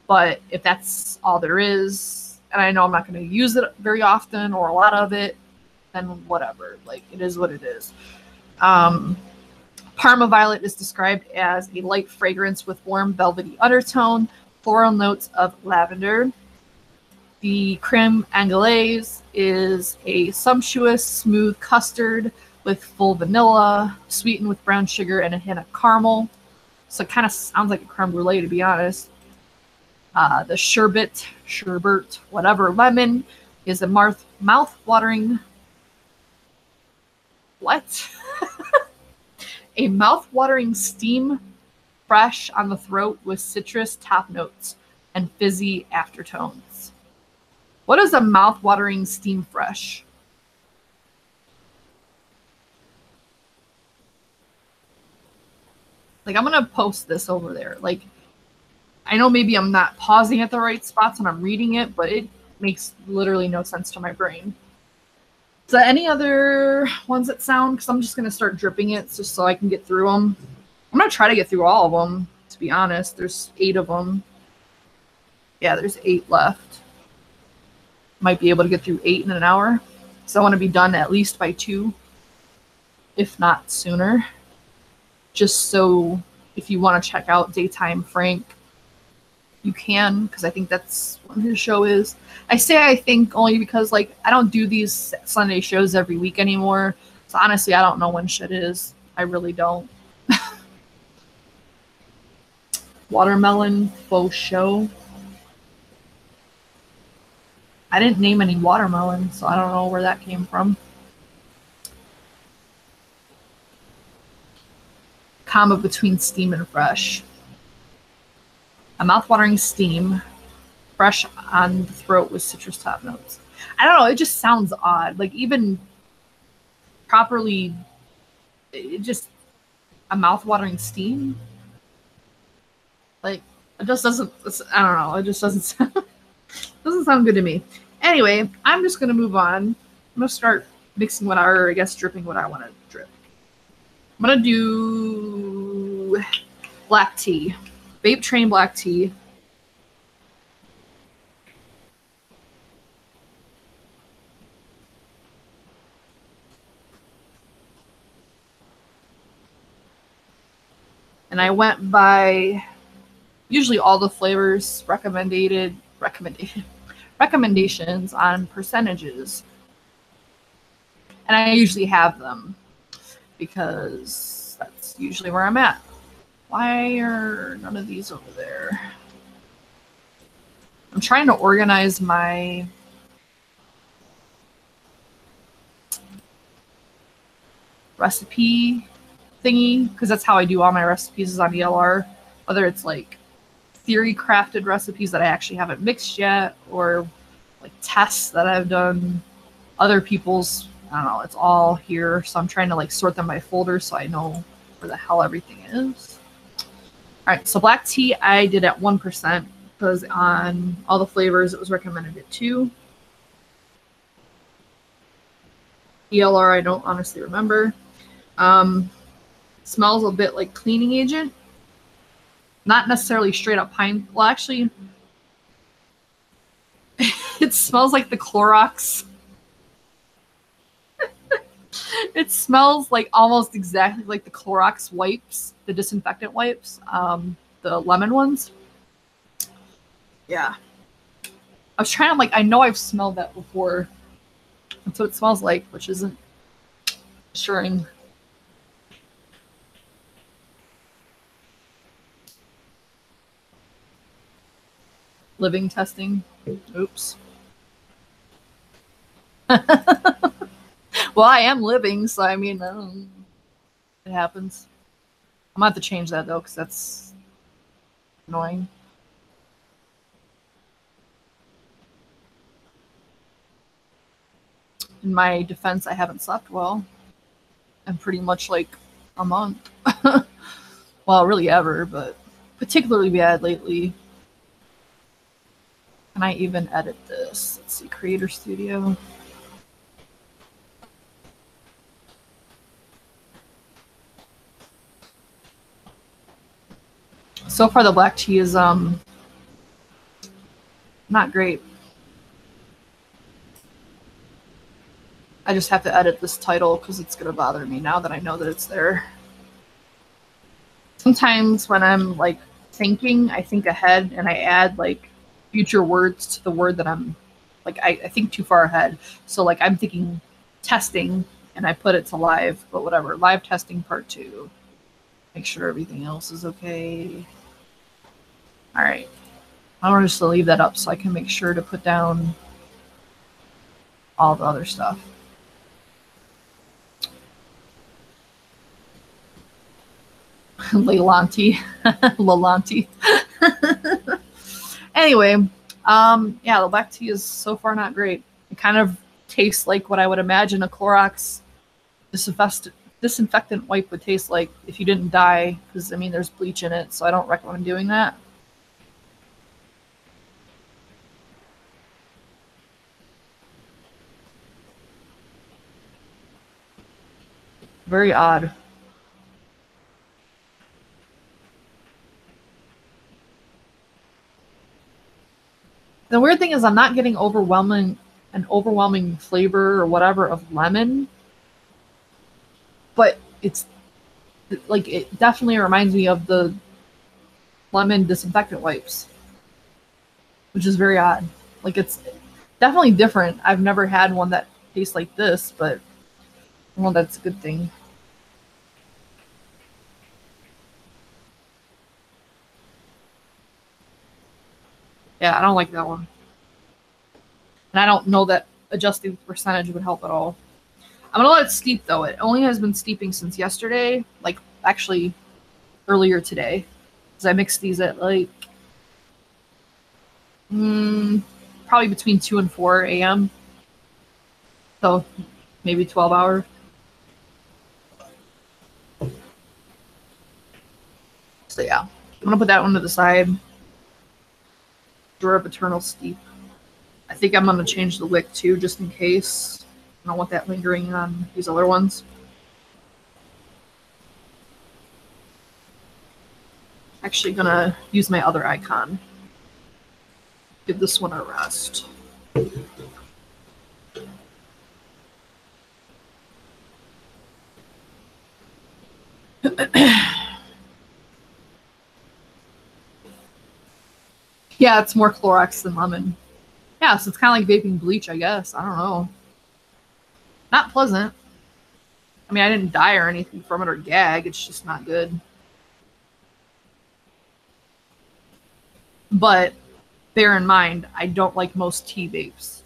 A: but if that's all there is, and I know I'm not going to use it very often or a lot of it, then whatever. Like, it is what it is. Parma Violet is described as a light fragrance with warm velvety undertone, floral notes of lavender. The creme anglaise is a sumptuous, smooth custard with full vanilla, sweetened with brown sugar and a hint of caramel. So it kind of sounds like a creme brulee, to be honest. The sherbet, whatever, lemon is a mouth-watering... What? A mouth-watering steam fresh on the throat with citrus top notes and fizzy aftertones. What is a mouth-watering steam fresh? Like, I'm going to post this over there. Like, I know maybe I'm not pausing at the right spots when I'm reading it, but it makes literally no sense to my brain. So any other ones that sound? Because I'm just going to start dripping it just so I can get through them. I'm going to try to get through all of them, to be honest. There's 8 of them. Yeah, there's 8 left. Might be able to get through 8 in an hour. So I want to be done at least by 2, if not sooner. Just so if you want to check out Daytime Frank, you can, because I think that's what his show is. I say I think only because, like, I don't do these Sunday shows every week anymore. So honestly, I don't know when shit is. I really don't. Watermelon faux show. I didn't name any watermelon, so I don't know where that came from. Combo between steam and fresh. A mouth-watering steam, fresh on the throat with citrus top notes. I don't know, it just sounds odd. Like, even properly, it just, a mouth-watering steam? Like, it just doesn't, I don't know, it just doesn't sound good to me. Anyway, I'm just going to move on. I'm going to start mixing what I guess dripping what I want to drip. I'm going to do black tea. Vape Train black tea. And I went by usually all the flavors recommendations on percentages. And I usually have them because that's usually where I'm at. Why are none of these over there? I'm trying to organize my recipe thingy, because that's how I do all my recipes is on ELR, whether it's like theory crafted recipes that I actually haven't mixed yet, or like tests that I've done, other people's, I don't know, it's all here. So I'm trying to like sort them by folders so I know where the hell everything is. All right, so black tea I did at 1% because on all the flavors it was recommended at 2. ELR I don't honestly remember. Smells a bit like cleaning agent. Not necessarily straight up pine. Well, actually, it smells like the Clorox. It smells like almost exactly like the Clorox wipes, the disinfectant wipes, the lemon ones. Yeah. I was trying to, like, I know I've smelled that before. That's what it smells like, which isn't assuring. Living testing. Oops. Well, I am living, so I mean, it happens. I'm gonna have to change that though, because that's annoying. In my defense, I haven't slept well. I'm pretty much like a month. Well, really ever, but particularly bad lately. Can I even edit this? Let's see, Creator Studio. So far, the black tea is not great. I just have to edit this title because it's gonna bother me now that I know that it's there. Sometimes when I'm like thinking, I think ahead and I add like future words to the word that I'm like, I think too far ahead. So like I'm thinking testing and I put it to live, but whatever. Live testing part 2. Make sure everything else is okay. All right. I'm just gonna leave that up so I can make sure to put down all the other stuff. Lelanti. Lelanti. Anyway, yeah, the black tea is so far not great. It kind of tastes like what I would imagine a Clorox disinfectant wipe would taste like if you didn't die, because I mean there's bleach in it, so I don't recommend doing that. Very odd. The weird thing is I'm not getting an overwhelming flavor or whatever of lemon, but it's like it definitely reminds me of the lemon disinfectant wipes, which is very odd. Like it's definitely different. I've never had one that tastes like this, but well, that's a good thing. Yeah, I don't like that one. And I don't know that adjusting the percentage would help at all. I'm gonna let it steep though. It only has been steeping since yesterday, like actually earlier today, because I mixed these at like probably between 2 and 4 a.m. So maybe 12 hours. So yeah, I'm gonna put that one to the side. Drawer of Eternal Steep. I think I'm gonna change the wick too, just in case. I don't want that lingering on these other ones. Actually gonna use my other icon. Give this one a rest. Yeah, it's more Clorox than lemon. Yeah, so it's kind of like vaping bleach, I guess. I don't know. Not pleasant. I mean, I didn't die or anything from it or gag. It's just not good. But bear in mind, I don't like most tea vapes.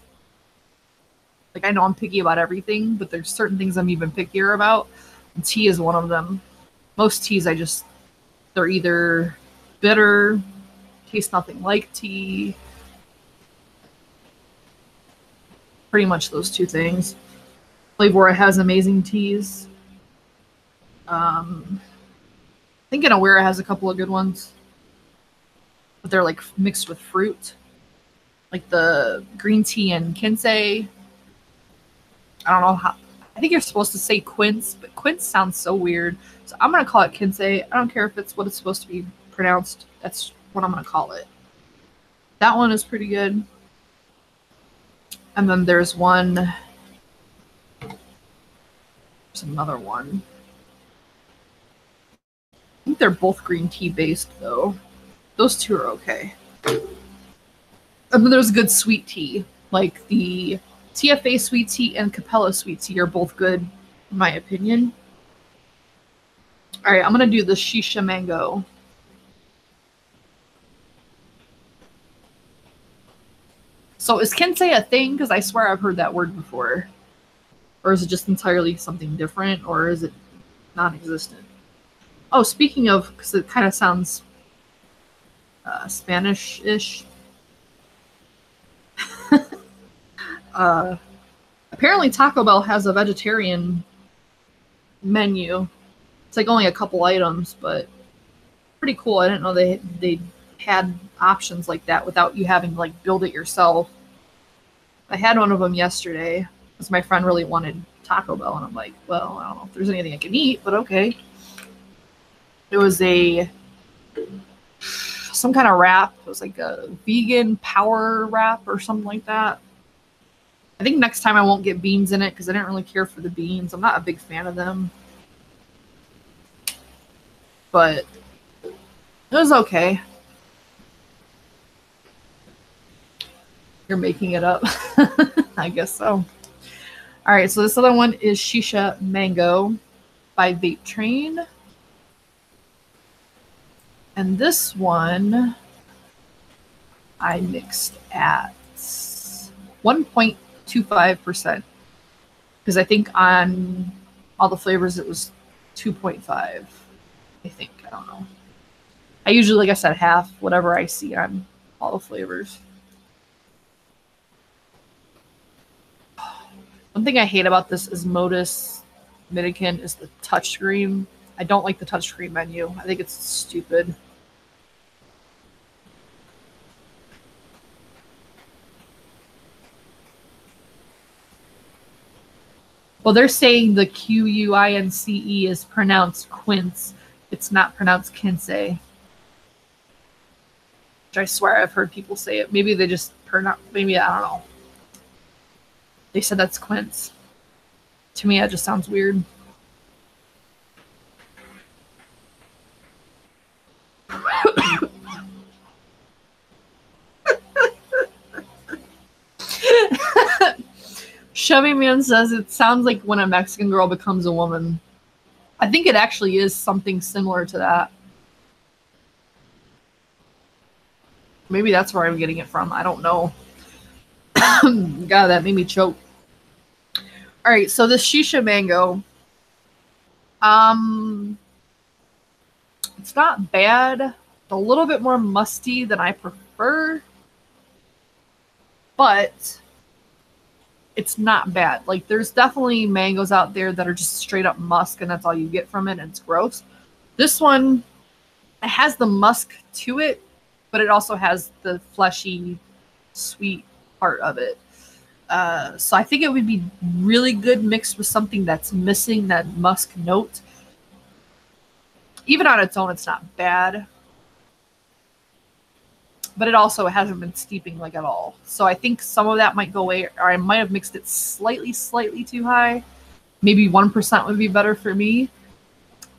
A: Like, I know I'm picky about everything, but there's certain things I'm even pickier about. And tea is one of them. Most teas, they're either bitter, taste nothing like tea. Pretty much those two things. Flavorah has amazing teas. I think Inawera has a couple of good ones. But they're like mixed with fruit. Like the green tea and Kinsey. I don't know how. I think you're supposed to say quince, but quince sounds so weird. So I'm going to call it Kinsey. I don't care if it's what it's supposed to be pronounced. That's what I'm going to call it. That one is pretty good. And then there's one. There's another one. I think they're both green tea based, though. Those two are okay. And then there's good sweet tea. Like the TFA sweet tea and Capella sweet tea are both good, in my opinion. All right, I'm going to do the Shisha Mango. So is Kinsey a thing? Because I swear I've heard that word before. Or is it just entirely something different? Or is it non-existent? Oh, speaking of, because it kind of sounds Spanish-ish. Apparently Taco Bell has a vegetarian menu. It's like only a couple items, but pretty cool. I didn't know they had options like that without you having to like build it yourself. I had one of them yesterday because my friend really wanted Taco Bell, and I'm like, well, I don't know if there's anything I can eat, but okay. It was some kind of wrap. It was like a vegan power wrap or something like that. I think next time I won't get beans in it because I didn't really care for the beans. I'm not a big fan of them. But it was okay. You're making it up. I guess so. All right, so this other one is Shisha Mango by Vape Train. And this one I mixed at 1.25%. Because I think on all the flavors it was 2.5. I think. I don't know. I usually, like I said, half whatever I see on all the flavors. One thing I hate about this is Modus Minikin is the touchscreen. I don't like the touchscreen menu. I think it's stupid. Well, they're saying the Quince is pronounced quince. It's not pronounced Kinsey. Which I swear I've heard people say it. Maybe they just pronounce, maybe, I don't know. They said that's quince. To me, that just sounds weird. Chevy Man says it sounds like when a Mexican girl becomes a woman. I think it actually is something similar to that. Maybe that's where I'm getting it from. I don't know. God, that made me choke. All right, so this Shisha Mango. It's not bad. It's a little bit more musty than I prefer. But it's not bad. Like, there's definitely mangoes out there that are just straight up musk, and that's all you get from it, and it's gross. This one, it has the musk to it, but it also has the fleshy, sweet part of it. So I think it would be really good mixed with something that's missing that musk note. Even on its own, it's not bad. But it also hasn't been steeping like at all. So I think some of that might go away, or I might have mixed it slightly too high. Maybe 1% would be better for me.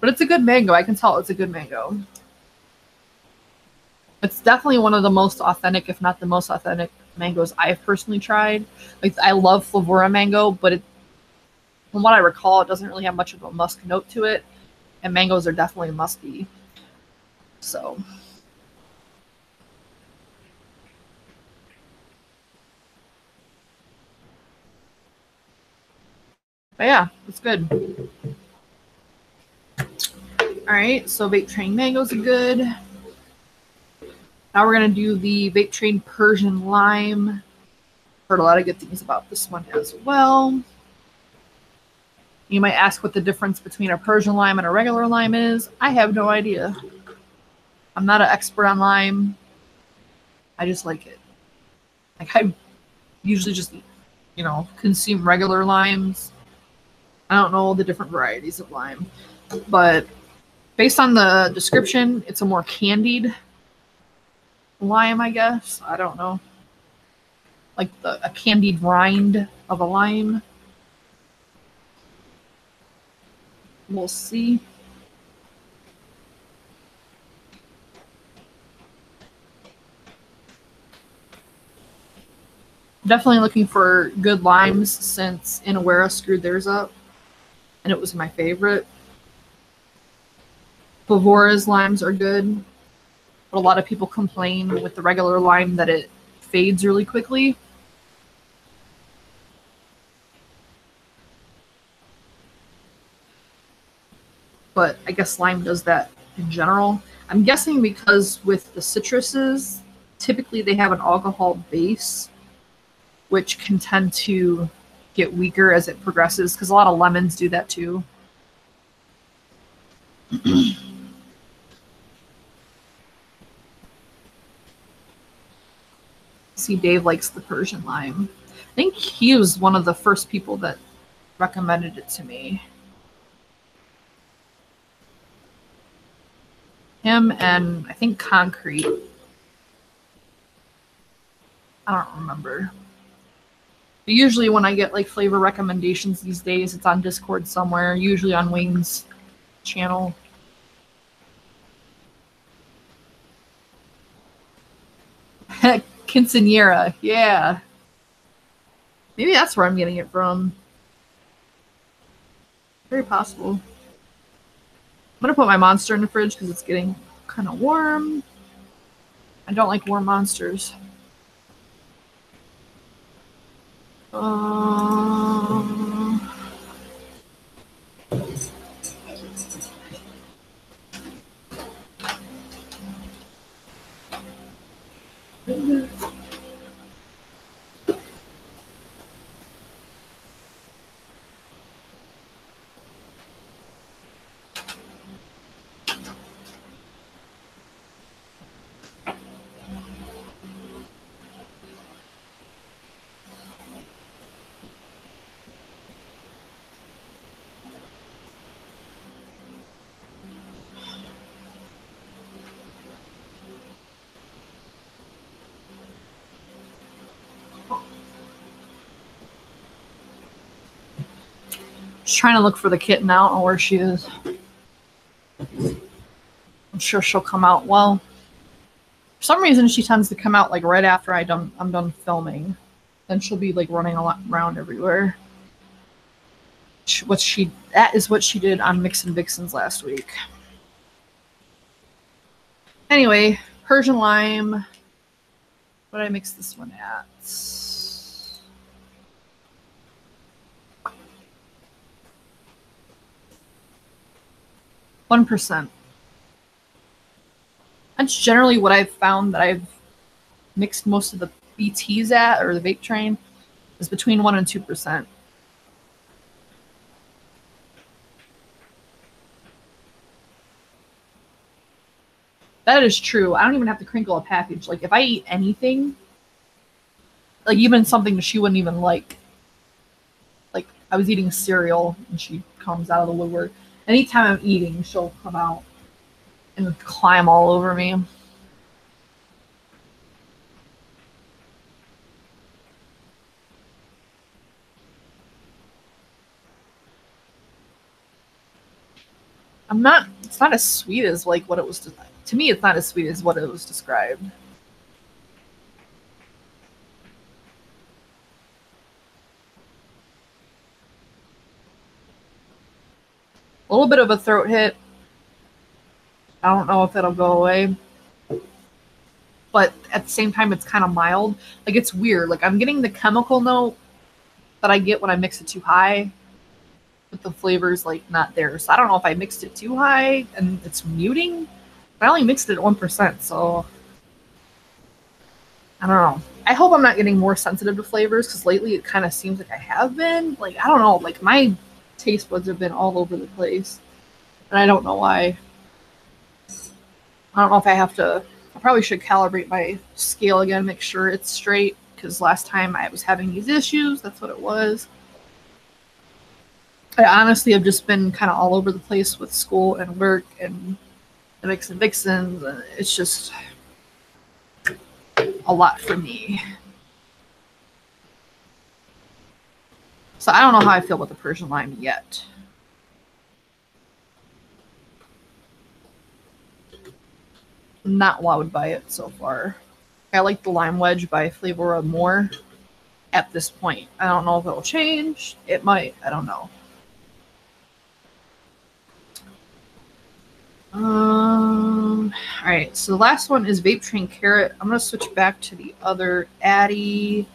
A: But it's a good mango. I can tell it's a good mango. It's definitely one of the most authentic, if not the most authentic mangoes I've personally tried. Like, I love Flavorah mango, but from what I recall, it doesn't really have much of a musk note to it. And mangoes are definitely musky. So But yeah, it's good. All right, so Vape Train mangoes are good. Now we're gonna do the Vape Train Persian lime. Heard a lot of good things about this one as well. You might ask what the difference between a Persian lime and a regular lime is. I have no idea. I'm not an expert on lime. I just like it. Like I usually just, consume regular limes. I don't know the different varieties of lime, but based on the description, it's a more candied lime, I guess. I don't know. Like a candied rind of a lime. We'll see. Definitely looking for good limes since Inawera screwed theirs up, and it was my favorite. Flavorah's limes are good, but a lot of people complain with the regular lime that it fades really quickly. But I guess lime does that in general. I'm guessing because with the citruses, typically they have an alcohol base, which can tend to get weaker as it progresses, because a lot of lemons do that too. See, Dave likes the Persian lime. I think he was one of the first people that recommended it to me. Him and I think Concrete. I don't remember. But usually when I get like flavor recommendations these days, it's on Discord somewhere, usually on Wayne's channel. Quinceañera, yeah. Maybe that's where I'm getting it from. Very possible. I'm gonna put my Monster in the fridge because it's getting kind of warm. I don't like warm Monsters. Just trying to look for the kitten. I don't know where she is. I'm sure she'll come out. Well, for some reason she tends to come out like right after I'm done filming. Then she'll be like running around everywhere. That is what she did on Mix and Vixens last week. Anyway, Persian lime. What did I mix this one at? 1%. That's generally what I've found that I've mixed most of the BTs at, or the Vape Train, is between 1 and 2%. That is true. I don't even have to crinkle a package. Like, if I eat anything, like even something that she wouldn't even like I was eating cereal and she comes out of the woodwork. Anytime I'm eating, she'll come out and climb all over me. It's not as sweet as like what it was. To me, it's not as sweet as what it was described. A little bit of a throat hit. I don't know if it'll go away. But at the same time, it's kind of mild. Like, it's weird. Like, I'm getting the chemical note that I get when I mix it too high. with the flavors like not there. So I don't know if I mixed it too high and it's muting. But I only mixed it at 1%, so I don't know. I hope I'm not getting more sensitive to flavors because lately it kind of seems like I have been. Like, I don't know. Like, my taste buds have been all over the place. And I don't know why. I don't know if I have to. I probably should calibrate my scale again, make sure it's straight. Because last time I was having these issues. That's what it was. I honestly have just been kind of all over the place with school and work and the Mix and Vixens. And it's just a lot for me. So I don't know how I feel about the Persian lime yet. Not wowed by it so far. I like the lime wedge by Flavorah more at this point. I don't know if it'll change. It might. I don't know. Alright, so the last one is Vape Train Carrot. I'm going to switch back to the other Addy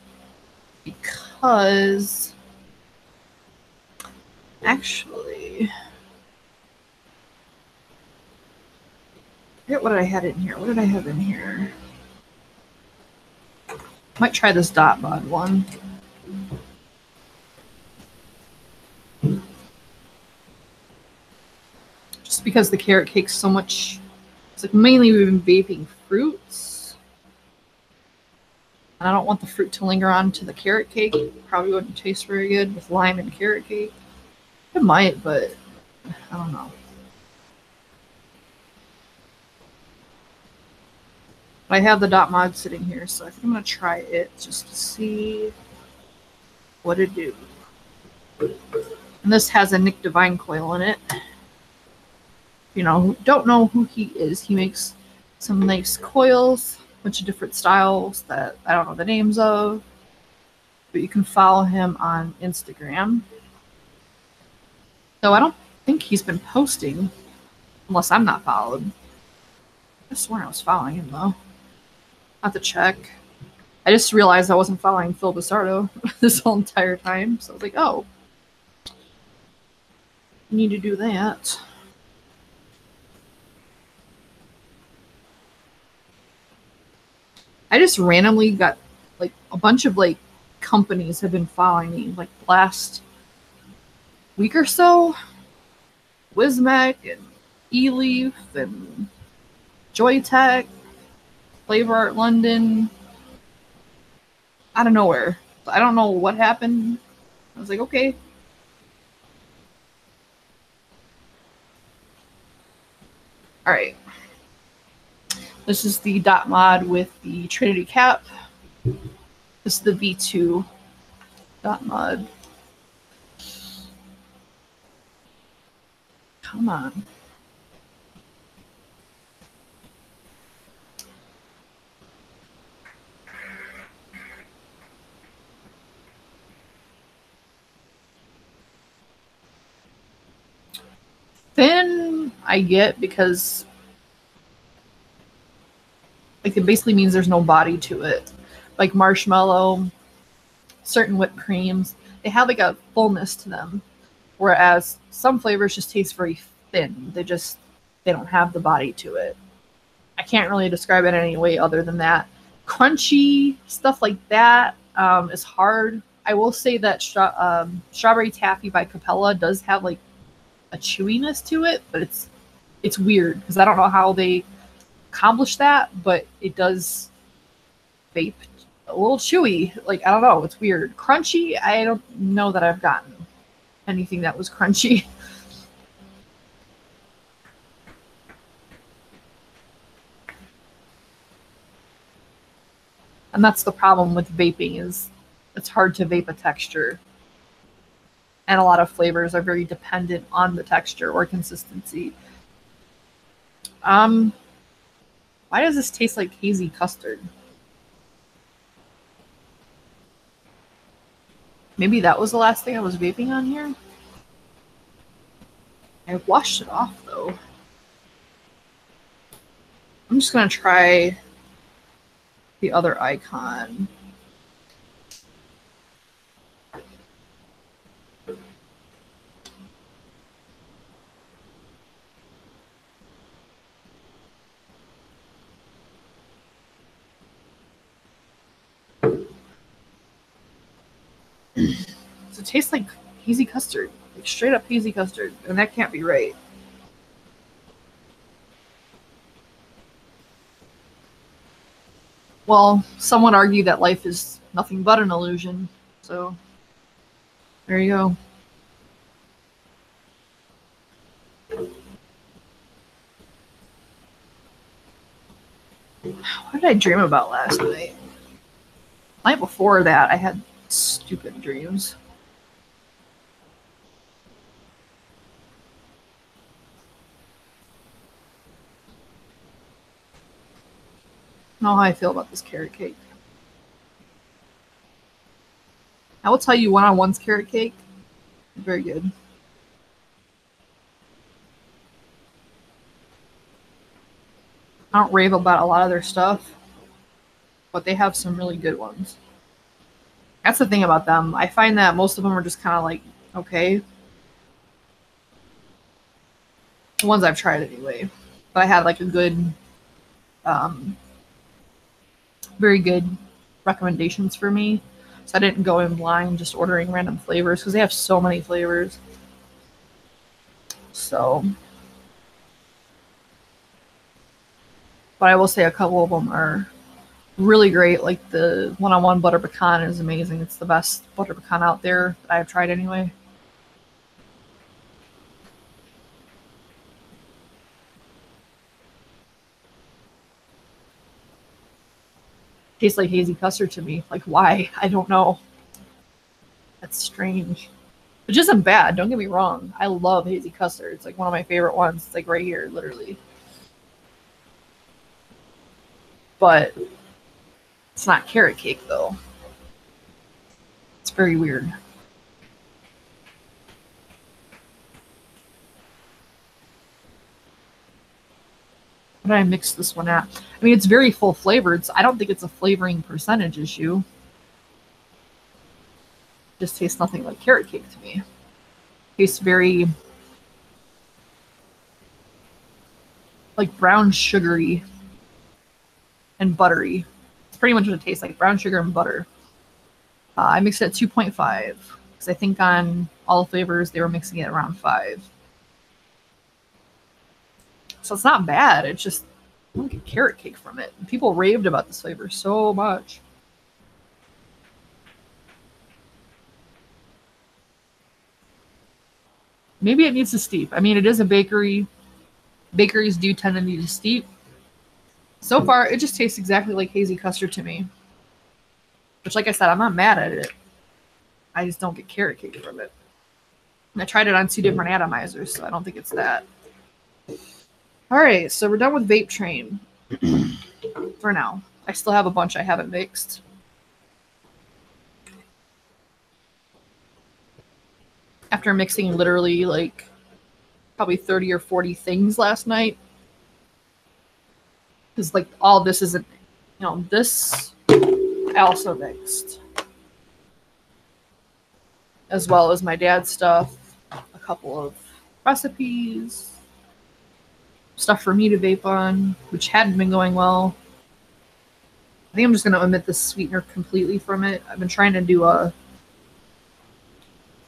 A: because actually, I forget what I had in here. What did I have in here? Might try this dot mod one. Just because the carrot cake's so much. It's like mainly we've been vaping fruits. And I don't want the fruit to linger on to the carrot cake. Probably wouldn't taste very good with lime and carrot cake. It might, but I don't know. I have the dot mod sitting here, so I think I'm going to try it just to see what it do. And this has a Nick Divine coil in it. You know, don't know who he is. He makes some nice coils, a bunch of different styles that I don't know the names of, but you can follow him on Instagram. So I don't think he's been posting, unless I'm not followed. I swear I was following him, though. I'll have to check. I just realized I wasn't following Phil Basardo this whole entire time, so I was like, oh. I need to do that. I just randomly got, like, a bunch of, like, companies have been following me, like, last week or so. Wismec and eLeaf and Joytech, Flavor Art London, out of nowhere. I don't know what happened. I was like, okay. All right. This is the dot mod with the Trinity cap. This is the V2 dot mod. Come on. Thin, I get because like it basically means there's no body to it. Like marshmallow, certain whipped creams, they have like a fullness to them. Whereas some flavors just taste very thin. They don't have the body to it. I can't really describe it in any way other than that. Crunchy stuff like that is hard. I will say that Strawberry Taffy by Capella does have like a chewiness to it, but it's weird because I don't know how they accomplish that, but it does vape a little chewy. Like, I don't know, it's weird. Crunchy, I don't know that I've gotten anything that was crunchy. And that's the problem with vaping, is it's hard to vape a texture. And a lot of flavors are very dependent on the texture or consistency. Why does this taste like hazy custard? Maybe that was the last thing I was vaping on here. I washed it off though. I'm just gonna try the other icon. So it tastes like hazy custard, like straight up hazy custard, and that can't be right. Well, some would argue that life is nothing but an illusion. So there you go. What did I dream about last night? The night before that, I had stupid dreams. I don't know how I feel about this carrot cake. I will tell you, one-on-one's carrot cake, very good. I don't rave about a lot of their stuff, but they have some really good ones. That's the thing about them. I find that most of them are just kind of like, okay. The ones I've tried anyway. But I had like a good, very good recommendations for me. So I didn't go in blind just ordering random flavors because they have so many flavors. So, but I will say a couple of them are really great. Like the one-on-one butter pecan is amazing. It's the best butter pecan out there that I've tried anyway. Tastes like hazy custard to me. Like, why? I don't know. That's strange. Which isn't bad, don't get me wrong. I love hazy custard. It's like one of my favorite ones. It's like right here, literally. But it's not carrot cake, though. It's very weird. What did I mix this one at? I mean, it's very full flavored, so I don't think it's a flavoring percentage issue. It just tastes nothing like carrot cake to me. It tastes very like brown sugary and buttery. It's pretty much what it tastes like, brown sugar and butter. I mixed it at 2.5 because I think on all the flavors they were mixing it around 5. So it's not bad. It's just I don't get carrot cake from it. People raved about this flavor so much. Maybe it needs to steep. I mean, it is a bakery. Bakeries do tend to need to steep. So far, it just tastes exactly like hazy custard to me. Which, like I said, I'm not mad at it. I just don't get carrot cake from it. And I tried it on 2 different atomizers, so I don't think it's that. Alright, so we're done with Vape Train. For now. I still have a bunch I haven't mixed. After mixing literally like probably 30 or 40 things last night. Because like all this isn't, you know, this I also mixed. As well as my dad's stuff, a couple of recipes, stuff for me to vape on, which hadn't been going well. I think I'm just going to omit the sweetener completely from it. I've been trying to do a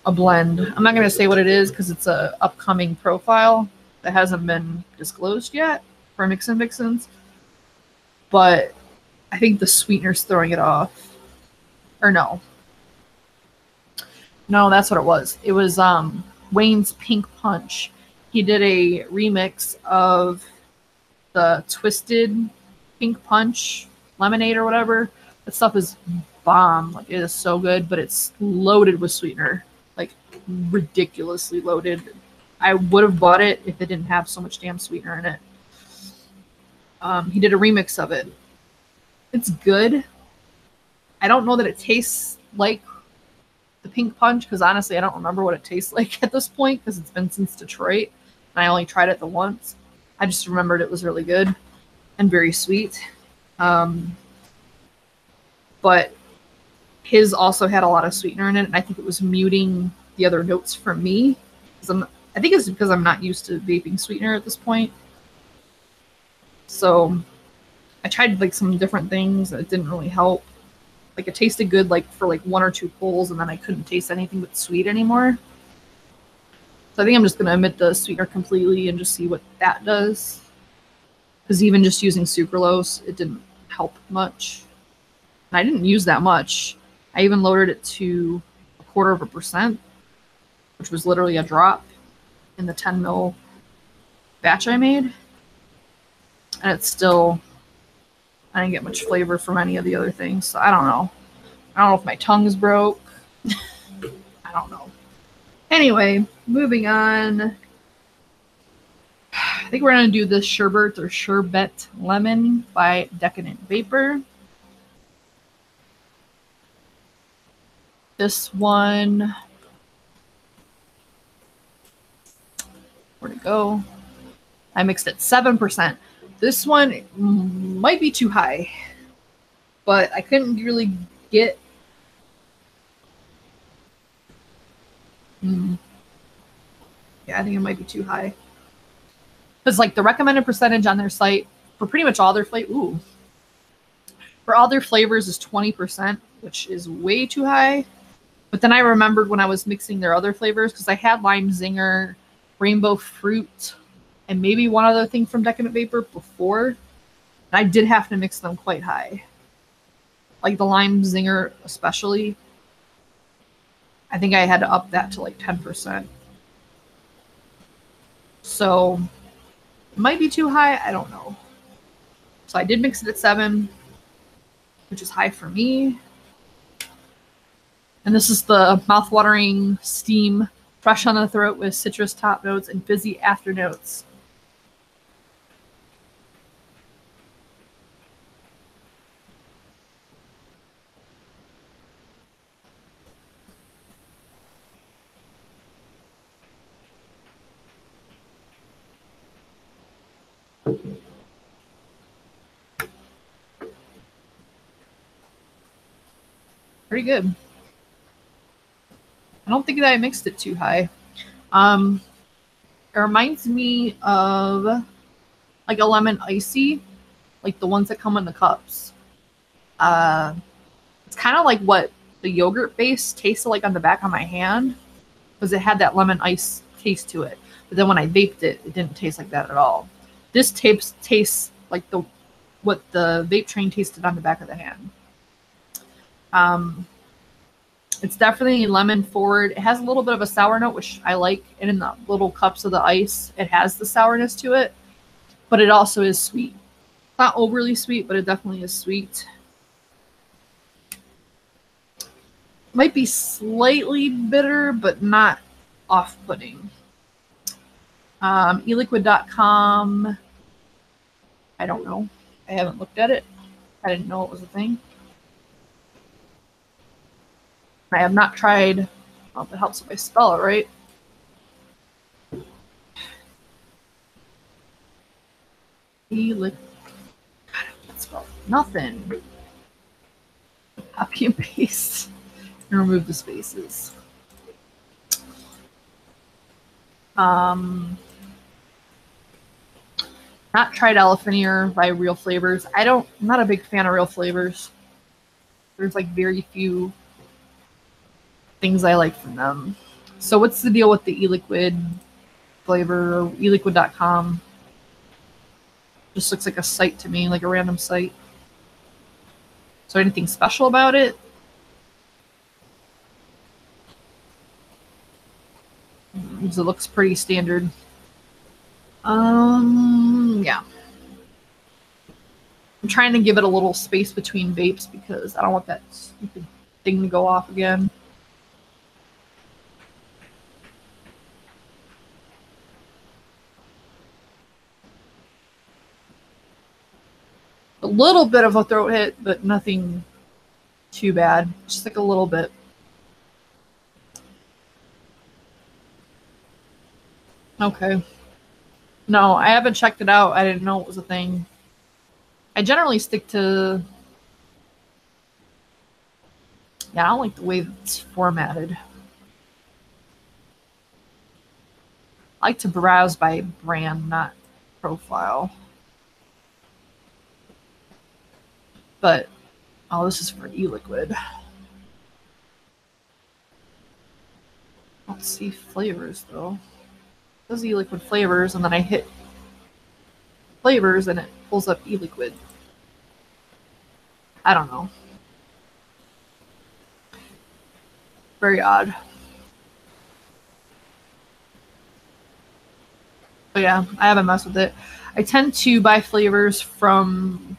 A: blend. I'm not going to say what it is because it's a upcoming profile that hasn't been disclosed yet for Mix and Vixens. But I think the sweetener's throwing it off. Or no. No, that's what it was. It was Wayne's Pink Punch. He did a remix of the Twisted Pink Punch lemonade or whatever. That stuff is bomb. Like, it is so good, but it's loaded with sweetener. Like, ridiculously loaded. I would have bought it if it didn't have so much damn sweetener in it. He did a remix of it. It's good. I don't know that it tastes like the Pink Punch, because honestly, I don't remember what it tastes like at this point, because it's been since Detroit, and I only tried it the once. I just remembered it was really good and very sweet. But his also had a lot of sweetener in it, and I think it was muting the other notes for me. I think it's because I'm not used to vaping sweetener at this point. So I tried like some different things, and it didn't really help. Like it tasted good like for like 1 or 2 pulls, and then I couldn't taste anything but sweet anymore. So I think I'm just gonna omit the sweetener completely and just see what that does. Because even just using sucralose, it didn't help much. And I didn't use that much. I even lowered it to 0.25%, which was literally a drop in the 10 ml batch I made. And it's still, I didn't get much flavor from any of the other things. So I don't know. I don't know if my tongue's broke. I don't know. Anyway, moving on. I think we're going to do this Sherbet or Sherbet Lemon by Decadent Vapor. This one, where'd it go? I mixed it 7%. This one might be too high, but I couldn't really get. Yeah, I think it might be too high. Because like the recommended percentage on their site for pretty much all their flavors, for all their flavors is 20%, which is way too high. But then I remembered when I was mixing their other flavors, because I had Lime Zinger, Rainbow Fruit, and maybe one other thing from Decadent Vapor before. And I did have to mix them quite high. Like the Lime Zinger especially. I think I had to up that to like 10%. So it might be too high. I don't know. So I did mix it at 7, which is high for me. And this is the mouthwatering steam, fresh on the throat with citrus top notes and fizzy after notes. Pretty good. I don't think that I mixed it too high. It reminds me of like a lemon icy, like the ones that come in the cups. It's kind of like what the yogurt base tasted like on the back of my hand, because it had that lemon ice taste to it. But then when I vaped it, it didn't taste like that at all. This tastes like what the Vape Train tasted on the back of the hand. It's definitely lemon forward. It has a little bit of a sour note, which I like. And in the little cups of the ice, it has the sourness to it. But it also is sweet. Not overly sweet, but it definitely is sweet. Might be slightly bitter, but not off-putting. eliquid.com. I don't know. I haven't looked at it. I didn't know it was a thing. I have not tried. Well, if it helps if I spell it right. Eliquid. God, I can't spell nothing. Copy and paste and remove the spaces. Not tried Elephant Ear by Real Flavors. I'm not a big fan of Real Flavors. There's like very few things I like from them. So what's the deal with the eLiquid flavor, or eliquid.com? Just looks like a site to me, like a random site. So anything special about it? It looks pretty standard. Yeah. I'm trying to give it a little space between vapes because I don't want that stupid thing to go off again. A little bit of a throat hit, but nothing too bad. Just like a little bit. Okay. No, I haven't checked it out. I didn't know it was a thing. I generally stick to... Yeah, I don't like the way it's formatted. I like to browse by brand, not profile. But Oh, this is for e-liquid. Let's see flavors though. Those e-liquid flavors, and then I hit flavors and it pulls up e-liquid. I don't know. Very odd. But yeah, I haven't messed with it. I tend to buy flavors from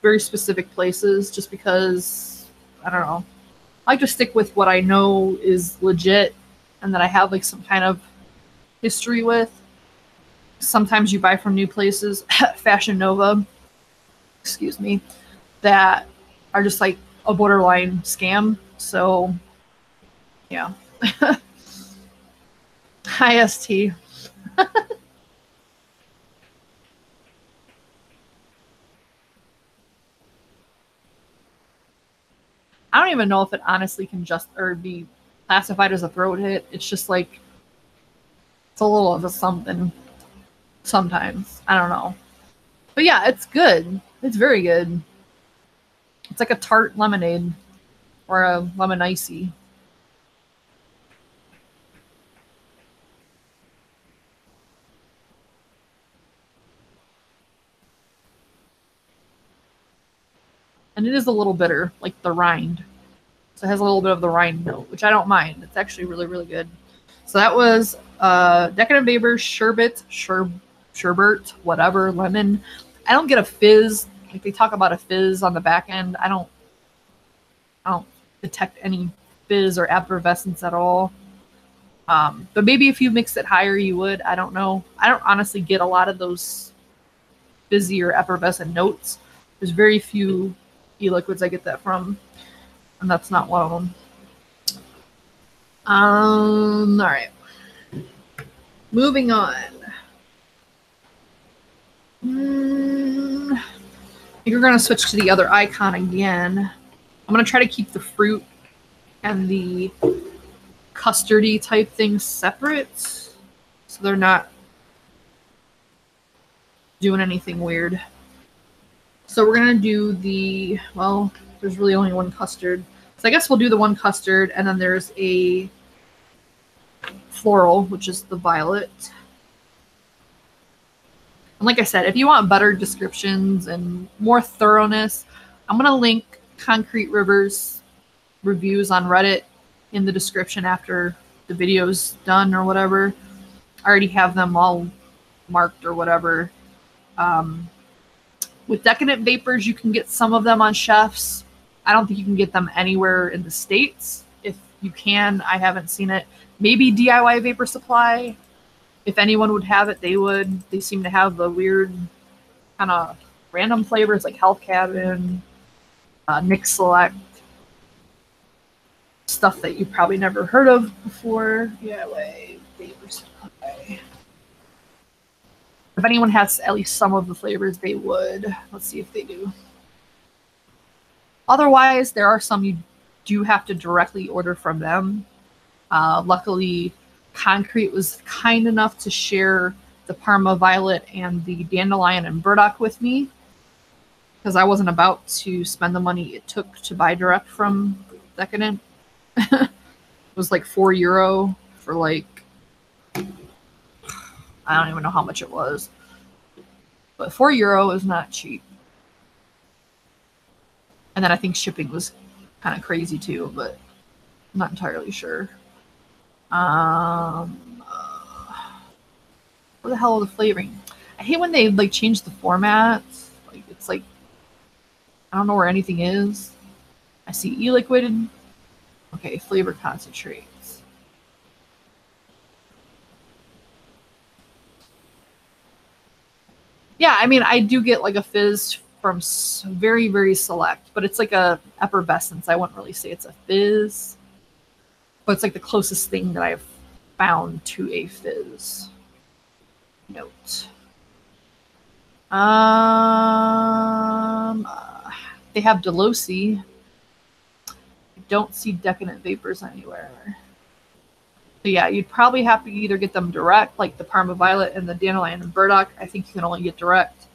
A: very specific places just because, I don't know, I like to stick with what I know is legit and that I have like some kind of history with. Sometimes you buy from new places, Fashion Nova, excuse me, that are just like a borderline scam. So, yeah. IST. I don't even know if it honestly can just or be classified as a throat hit. It's just like it's a little of a something sometimes. I don't know. But yeah, it's good. It's very good. It's like a tart lemonade or a lemon icy. And it is a little bitter, like the rind. So it has a little bit of the rind note, which I don't mind. It's actually really, really good. So that was Decadent Vapors, Sherbet, whatever, lemon. I don't get a fizz. Like they talk about a fizz on the back end. I don't detect any fizz or effervescence at all. But maybe if you mix it higher, you would. I don't know. I don't honestly get a lot of those fizzy or effervescent notes. There's very few e-liquids I get that from, and that's not one of them. All right. Moving on. I think we're going to switch to the other icon again. I'm going to try to keep the fruit and the custardy type things separate so they're not doing anything weird. So we're going to do the, well, there's really only one custard. So I guess we'll do the one custard, and then there's a floral, which is the violet. And like I said, if you want better descriptions and more thoroughness, I'm going to link Concrete River's reviews on Reddit in the description after the video's done or whatever. I already have them all marked or whatever. With Decadent Vapors, you can get some of them on Chefs. I don't think you can get them anywhere in the States. If you can, I haven't seen it. Maybe DIY Vapor Supply. If anyone would have it, they would. They seem to have the weird kind of random flavors like Health Cabin, Nick Select, stuff that you probably never heard of before. DIY Vapor Supply. If anyone has at least some of the flavors, they would. Let's see if they do. Otherwise, there are some you do have to directly order from them. Luckily, Concrete was kind enough to share the Parma Violet and the Dandelion and Burdock with me because I wasn't about to spend the money it took to buy direct from Decadent. It was like €4 for like, I don't even know how much it was, but €4 is not cheap. And then I think shipping was kind of crazy too, but I'm not entirely sure. What the hell are the flavoring? I hate when they like change the formats. Like it's like I don't know where anything is. I see e-liquid. Okay, flavor concentrates. Yeah, I mean I do get like a fizz from very, very select, but it's like a effervescence. I wouldn't really say it's a fizz, but it's like the closest thing that I've found to a fizz note. They have Delosi. I don't see Decadent Vapors anywhere. So yeah, you'd probably have to either get them direct, like the Parma Violet and the Dandelion and Burdock. I think you can only get direct.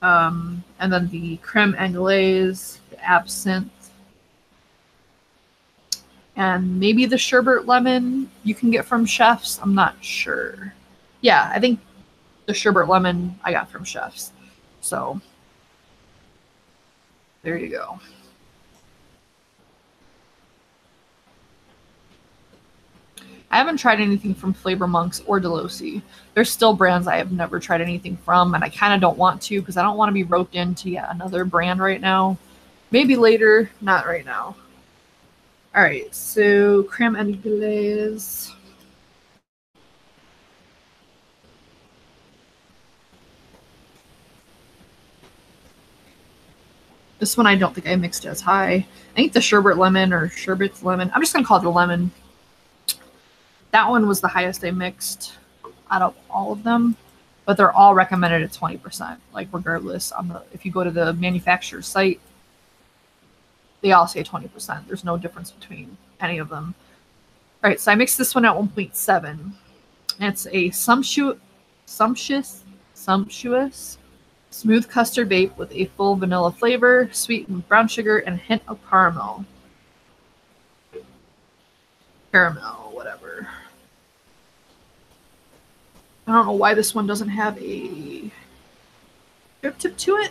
A: And then the creme anglaise, the absinthe, and maybe the sherbet lemon you can get from Chef's. I'm not sure. Yeah, I think the sherbet lemon I got from Chef's. So there you go. I haven't tried anything from Flavor Monks or Delosi. There's still brands I have never tried anything from, and I kind of don't want to because I don't want to be roped into yet another brand right now. Maybe later, not right now. All right, so creme anglaise. This one I don't think I mixed as high. I think the sherbet lemon or sherbet's lemon. I'm just gonna call it the lemon. That one was the highest I mixed out of all of them, but they're all recommended at 20%. Like regardless, if you go to the manufacturer's site, they all say 20%. There's no difference between any of them. All right, so I mixed this one at 1.7. It's a sumptuous smooth custard vape with a full vanilla flavor, sweetened with brown sugar, and a hint of caramel. Caramel, whatever. I don't know why this one doesn't have a drip tip to it.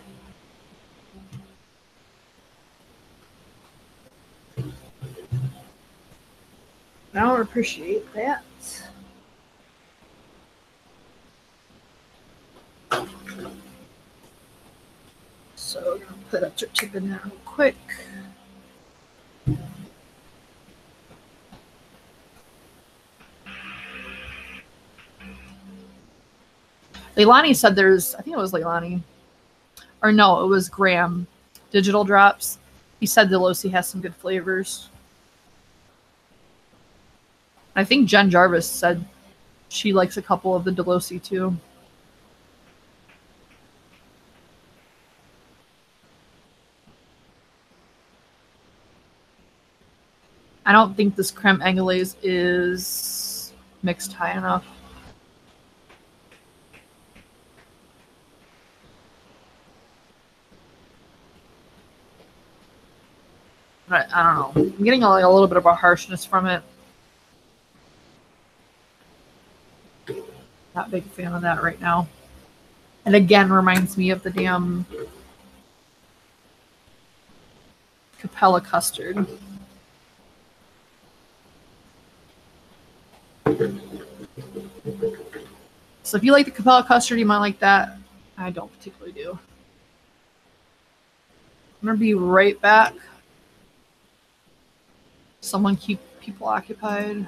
A: I don't appreciate that. So we're gonna put a drip tip in there real quick. Leilani said I think it was Leilani. Or no, it was Graham. Digital Drops. He said Delosi has some good flavors. I think Jen Jarvis said she likes a couple of the Delosi too. I don't think this creme anglaise is mixed high enough. But I don't know. I'm getting a little bit of a harshness from it. Not a big fan of that right now. And again, reminds me of the damn Capella custard. So if you like the Capella custard, you might like that. I don't particularly do. I'm going to be right back. Someone keep people occupied.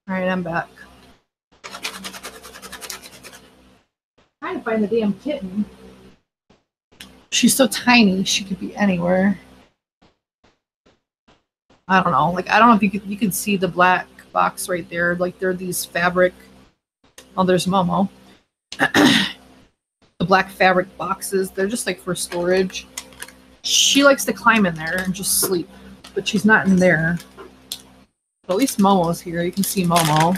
A: All right, I'm back. Trying to find the damn kitten. She's so tiny, she could be anywhere. I don't know. Like, I don't know if you can see the black box right there. Like, there are these fabric. Oh, there's Momo. The black fabric boxes. They're just like for storage. She likes to climb in there and just sleep, but she's not in there. But at least Momo's here. You can see Momo.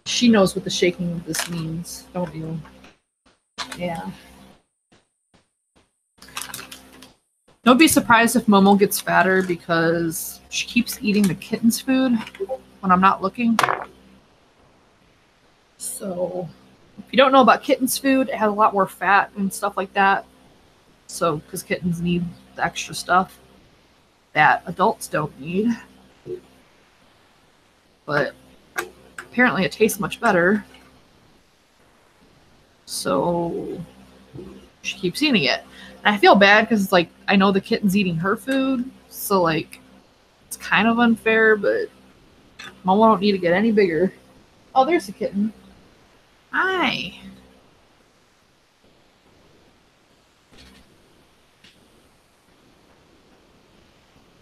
A: She knows what the shaking of this means, don't you? Yeah. Don't be surprised if Momo gets fatter because she keeps eating the kitten's food when I'm not looking. So, if you don't know about kitten's food, it has a lot more fat and stuff like that. So, because kittens need the extra stuff that adults don't need. But apparently it tastes much better. So, she keeps eating it. And I feel bad because it's like, I know the kitten's eating her food. So, like, it's kind of unfair, but Momo don't need to get any bigger. Oh, there's the kitten. Hi.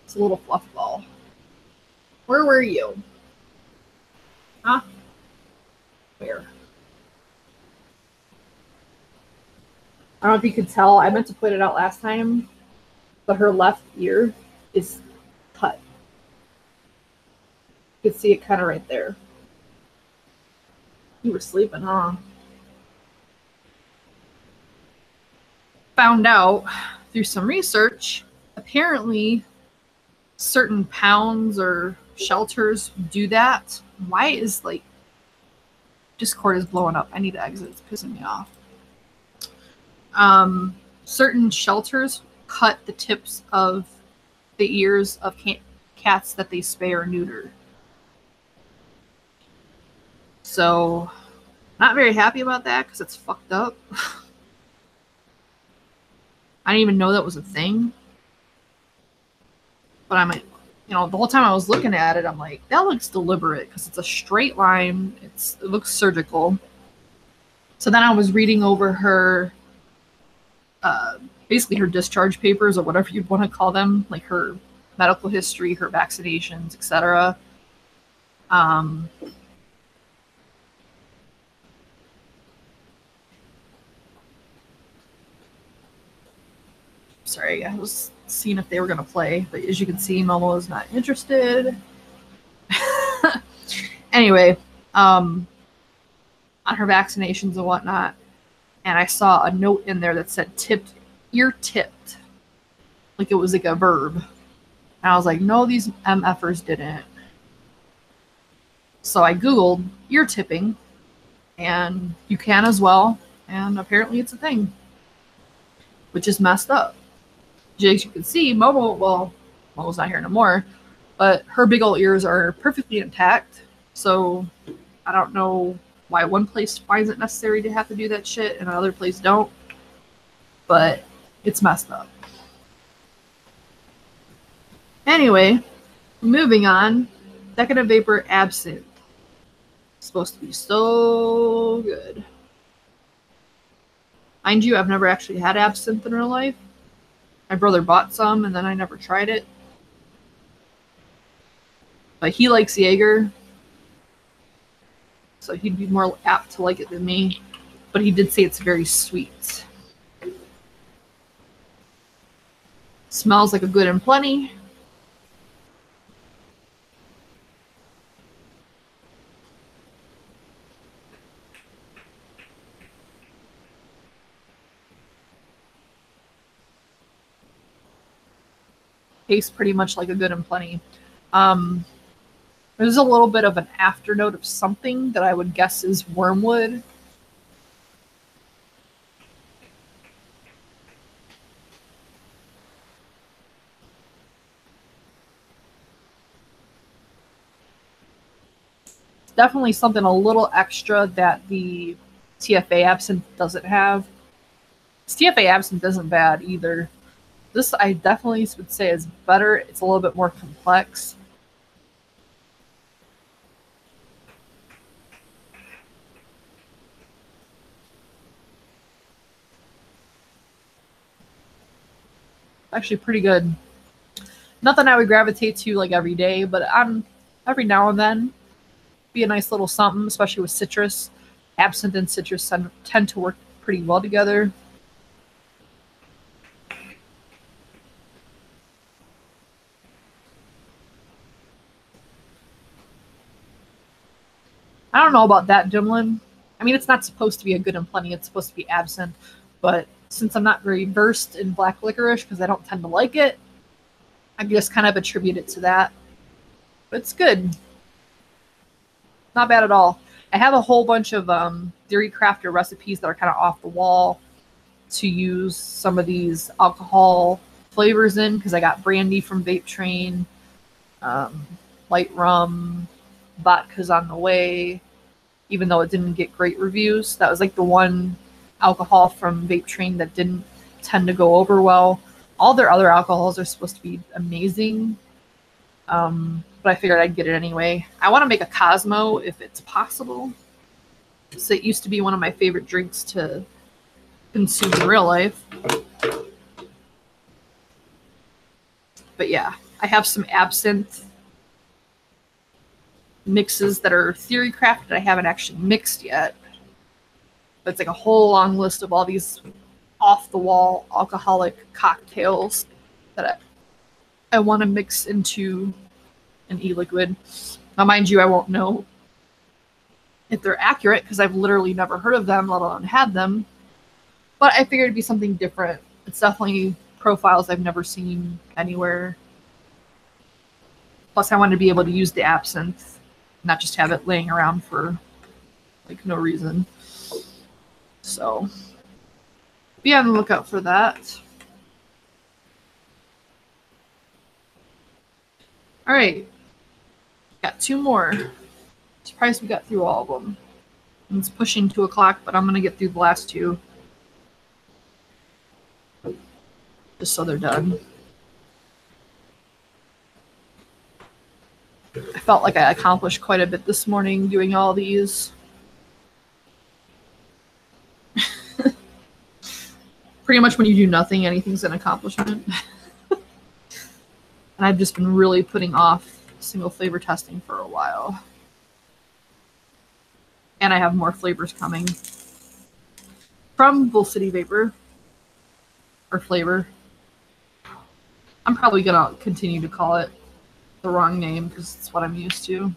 A: It's a little fluff ball. Where were you? Huh? Where? I don't know if you could tell. I meant to point it out last time, but her left ear is cut. You could see it kind of right there. You were sleeping, huh? Found out through some research, apparently certain pounds or shelters do that. Why is, like, Discord is blowing up. I need to exit. It's pissing me off. Certain shelters cut the tips of the ears of cats that they spay or neuter. So, not very happy about that because it's fucked up. I didn't even know that was a thing. But I'm like, you know, the whole time I was looking at it, I'm like, that looks deliberate because it's a straight line. It looks surgical. So then I was reading over her, basically her discharge papers or whatever you'd want to call them, like her medical history, her vaccinations, etc. Sorry, I was seeing if they were going to play, but as you can see, Momo is not interested. Anyway, on her vaccinations and whatnot, and I saw a note in there that said tipped, ear tipped, like it was like a verb. And I was like, no, these MFers didn't. So I Googled ear tipping, and you can as well, and apparently it's a thing, which is messed up. As you can see, Momo's not here anymore, but her big old ears are perfectly intact. So I don't know why one place finds it necessary to have to do that shit and another place don't, but it's messed up. Anyway, moving on, Decadent Vapor Absinthe. It's supposed to be so good. Mind you, I've never actually had absinthe in real life. My brother bought some, and then I never tried it. But he likes Jaeger, so he'd be more apt to like it than me. But he did say it's very sweet. Smells like a good and plenty. Tastes pretty much like a good and plenty. There's a little bit of an afternote of something that I would guess is wormwood. It's definitely something a little extra that the TFA absinthe doesn't have. This TFA absinthe isn't bad either. This I definitely would say is better. It's a little bit more complex. Actually pretty good. Nothing I would gravitate to like every day, but every now and then be a nice little something, especially with citrus. Absinthe and citrus tend to work pretty well together. I don't know about that, Dimlin. I mean, it's not supposed to be a good and plenty. It's supposed to be absinthe. But since I'm not very versed in black licorice because I don't tend to like it, I just kind of attribute it to that. But it's good. Not bad at all. I have a whole bunch of Dairy Crafter recipes that are kind of off the wall to use some of these alcohol flavors in because I got brandy from Vape Train, light rum, vodka's on the way, even though it didn't get great reviews. That was like the one alcohol from Vape Train that didn't tend to go over well. All their other alcohols are supposed to be amazing, but I figured I'd get it anyway. I want to make a Cosmo if it's possible. So it used to be one of my favorite drinks to consume in real life. But yeah, I have some absinthe mixes that are theory crafted. I haven't actually mixed yet. But it's like a whole long list of all these off-the-wall alcoholic cocktails that I want to mix into an e-liquid. Now, mind you, I won't know if they're accurate because I've literally never heard of them, let alone had them. But I figured it'd be something different. It's definitely profiles I've never seen anywhere. Plus, I wanted to be able to use the absinthe, not just have it laying around for like no reason. So be on the lookout for that. All right, got two more. Surprised we got through all of them. And it's pushing 2 o'clock, but I'm gonna get through the last two, just so they're done. I felt like I accomplished quite a bit this morning doing all these. Pretty much when you do nothing, anything's an accomplishment. And I've just been really putting off single flavor testing for a while. And I have more flavors coming from Bull City Vapor or Flavor. I'm probably gonna continue to call it the wrong name because it's what I'm used to.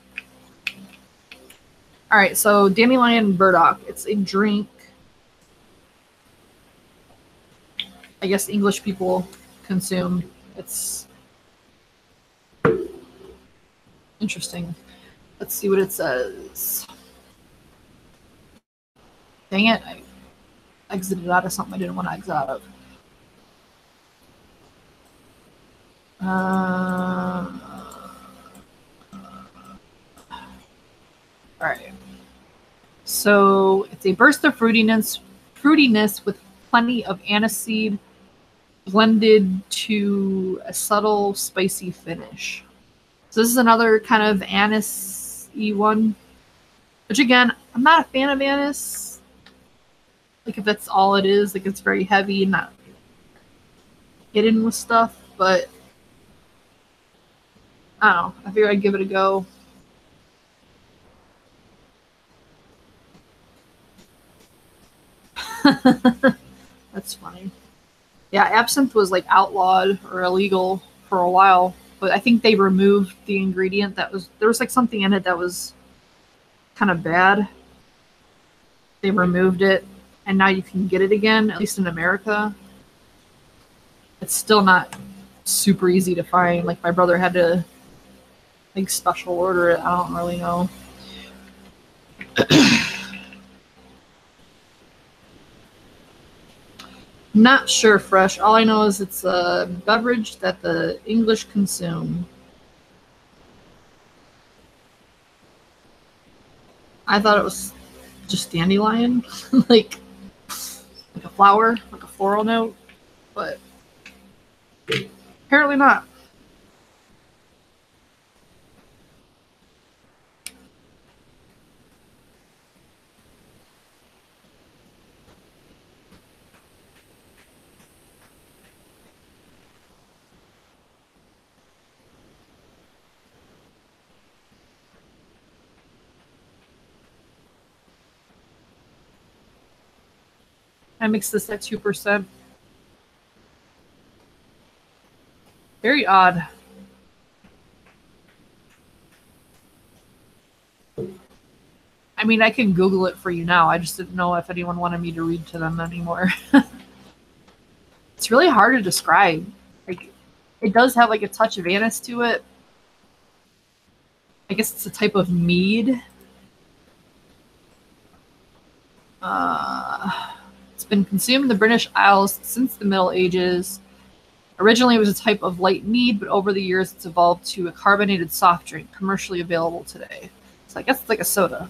A: All right, so Dandelion Burdock. It's a drink. I guess English people consume. It's interesting. Let's see what it says. Dang it, I exited out of something I didn't want to exit out of. All right. So it's a burst of fruitiness with plenty of aniseed blended to a subtle spicy finish. So this is another kind of anise-y one, which again, I'm not a fan of anise. Like if that's all it is, like it's very heavy and not hidden with stuff, but I don't know. I figured I'd give it a go. That's funny. Yeah, absinthe was like outlawed or illegal for a while, but I think they removed the ingredient that was, there was like something in it that was kind of bad. They removed it and now you can get it again, at least in America. It's still not super easy to find. Like my brother had to like special order it. I don't really know. Not sure, Fresh. All I know is it's a beverage that the English consume. I thought it was just dandelion, like a flower, like a floral note, but apparently not. I mixed this at 2%. Very odd. I mean, I can Google it for you now. I just didn't know if anyone wanted me to read to them anymore. It's really hard to describe. Like, it does have like a touch of anise to it. I guess it's a type of mead. It's been consumed in the British Isles since the Middle Ages. Originally, it was a type of light mead, but over the years, it's evolved to a carbonated soft drink commercially available today. So I guess it's like a soda.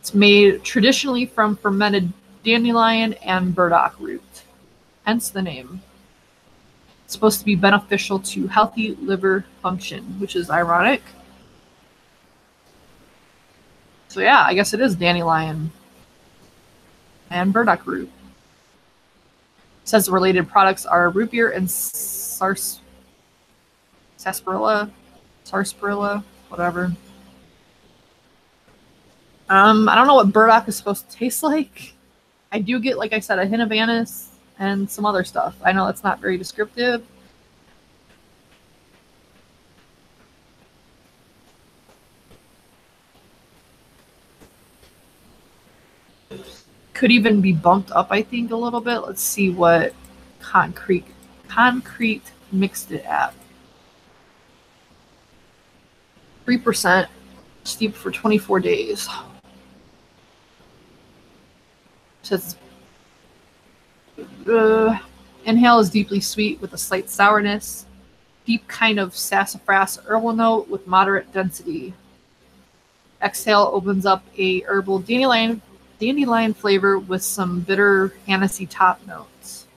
A: It's made traditionally from fermented dandelion and burdock root, hence the name. It's supposed to be beneficial to healthy liver function, which is ironic. So yeah, I guess it is dandelion and burdock root. It says the related products are root beer and sarsaparilla, whatever. I don't know what burdock is supposed to taste like. I do get, like I said, a hint of anise and some other stuff. I know that's not very descriptive. Could even be bumped up, I think, a little bit. Let's see what concrete mixed it at. 3%, steeped for 24 days. Says inhale is deeply sweet with a slight sourness, deep kind of sassafras herbal note with moderate density. Exhale opens up a herbal dandelion flavor with some bitter anisey top notes.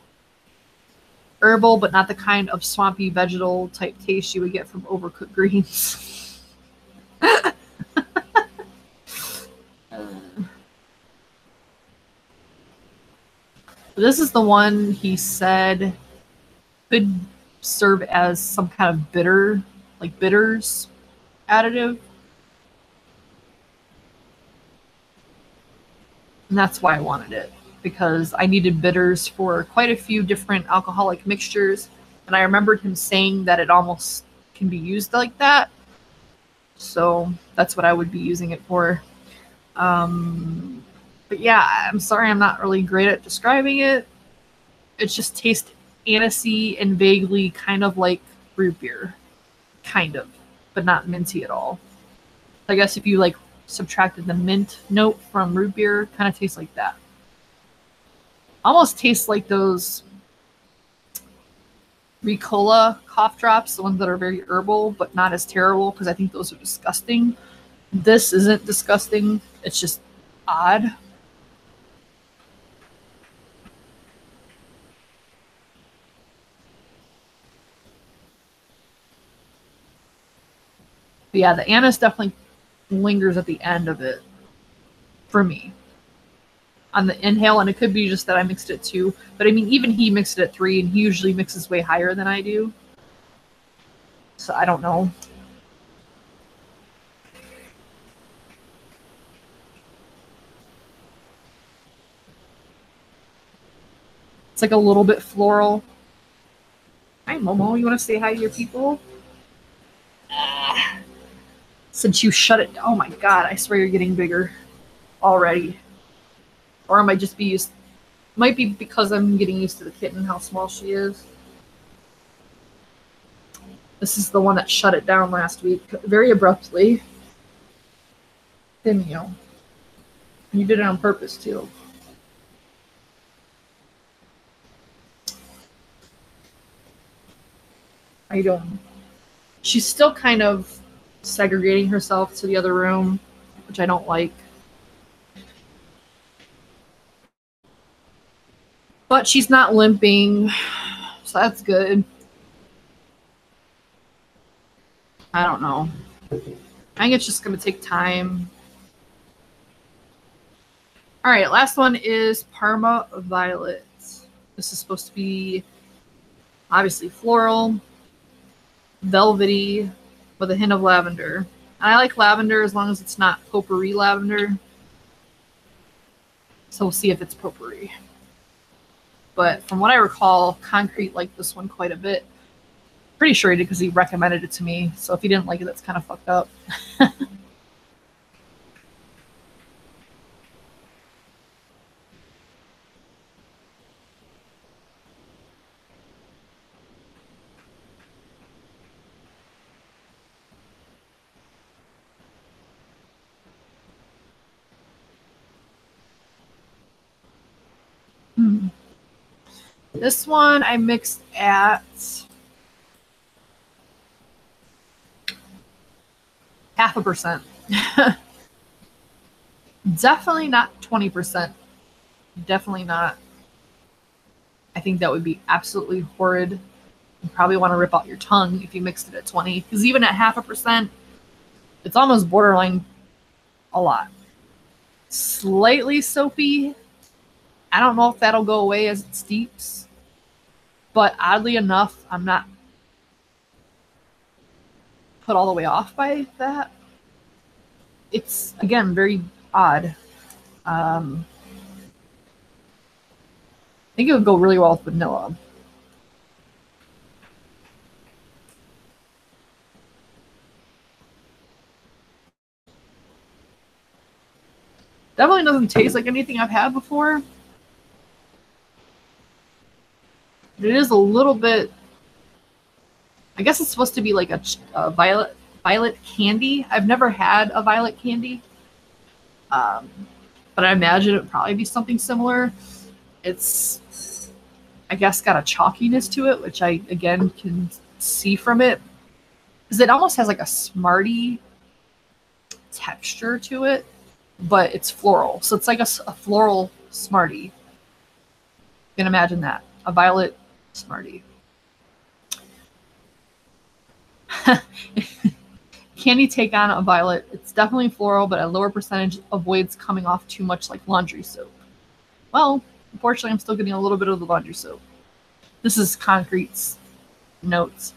A: Herbal, but not the kind of swampy vegetal type taste you would get from overcooked greens. This is the one he said could serve as some kind of bitter, like bitters additive. And that's why I wanted it, because I needed bitters for quite a few different alcoholic mixtures. And I remembered him saying that it almost can be used like that. So that's what I would be using it for. But yeah, I'm sorry I'm not really great at describing it. It just tastes anisey and vaguely kind of like root beer. Kind of, but not minty at all. I guess if you like subtracted the mint note from root beer, kind of tastes like that. Almost tastes like those Ricola cough drops, the ones that are very herbal, but not as terrible, because I think those are disgusting. This isn't disgusting. It's just odd. But yeah, the anise definitely lingers at the end of it for me on the inhale, and it could be just that I mixed it 2, but I mean, even he mixed it at 3, and he usually mixes way higher than I do, so I don't know. It's like a little bit floral. Hi Momo, you want to say hi to your people? Since you shut it, oh my god, I swear you're getting bigger already. Or I might just be used, might be because I'm getting used to the kitten, how small she is. This is the one that shut it down last week, very abruptly. Didn't you? You did it on purpose too. How you doing? She's still kind of segregating herself to the other room, which I don't like. But she's not limping, so that's good. I don't know. I think it's just going to take time. All right, last one is Parma Violet. This is supposed to be obviously floral, velvety, with a hint of lavender. And I like lavender as long as it's not potpourri lavender. So we'll see if it's potpourri. But from what I recall, Concrete liked this one quite a bit. Pretty sure he did because he recommended it to me. So if he didn't like it, that's kind of fucked up. This one I mixed at 0.5%. Definitely not 20%. Definitely not. I think that would be absolutely horrid. You probably want to rip out your tongue if you mixed it at 20, because even at 0.5%, it's almost borderline a lot. Slightly soapy. I don't know if that'll go away as it steeps, but oddly enough, I'm not put all the way off by that. It's, again, very odd. I think it would go really well with vanilla. Definitely doesn't taste like anything I've had before. It is a little bit, I guess it's supposed to be like a violet candy. I've never had a violet candy, but I imagine it would probably be something similar. It's, I guess, got a chalkiness to it, which I, again, can see from it. Because it almost has like a Smartie texture to it, but it's floral. So it's like a floral Smartie. You can imagine that. A violet Smartie. Candy take on a violet. It's definitely floral, but a lower percentage avoids coming off too much like laundry soap. Well, unfortunately, I'm still getting a little bit of the laundry soap. This is Concrete's notes.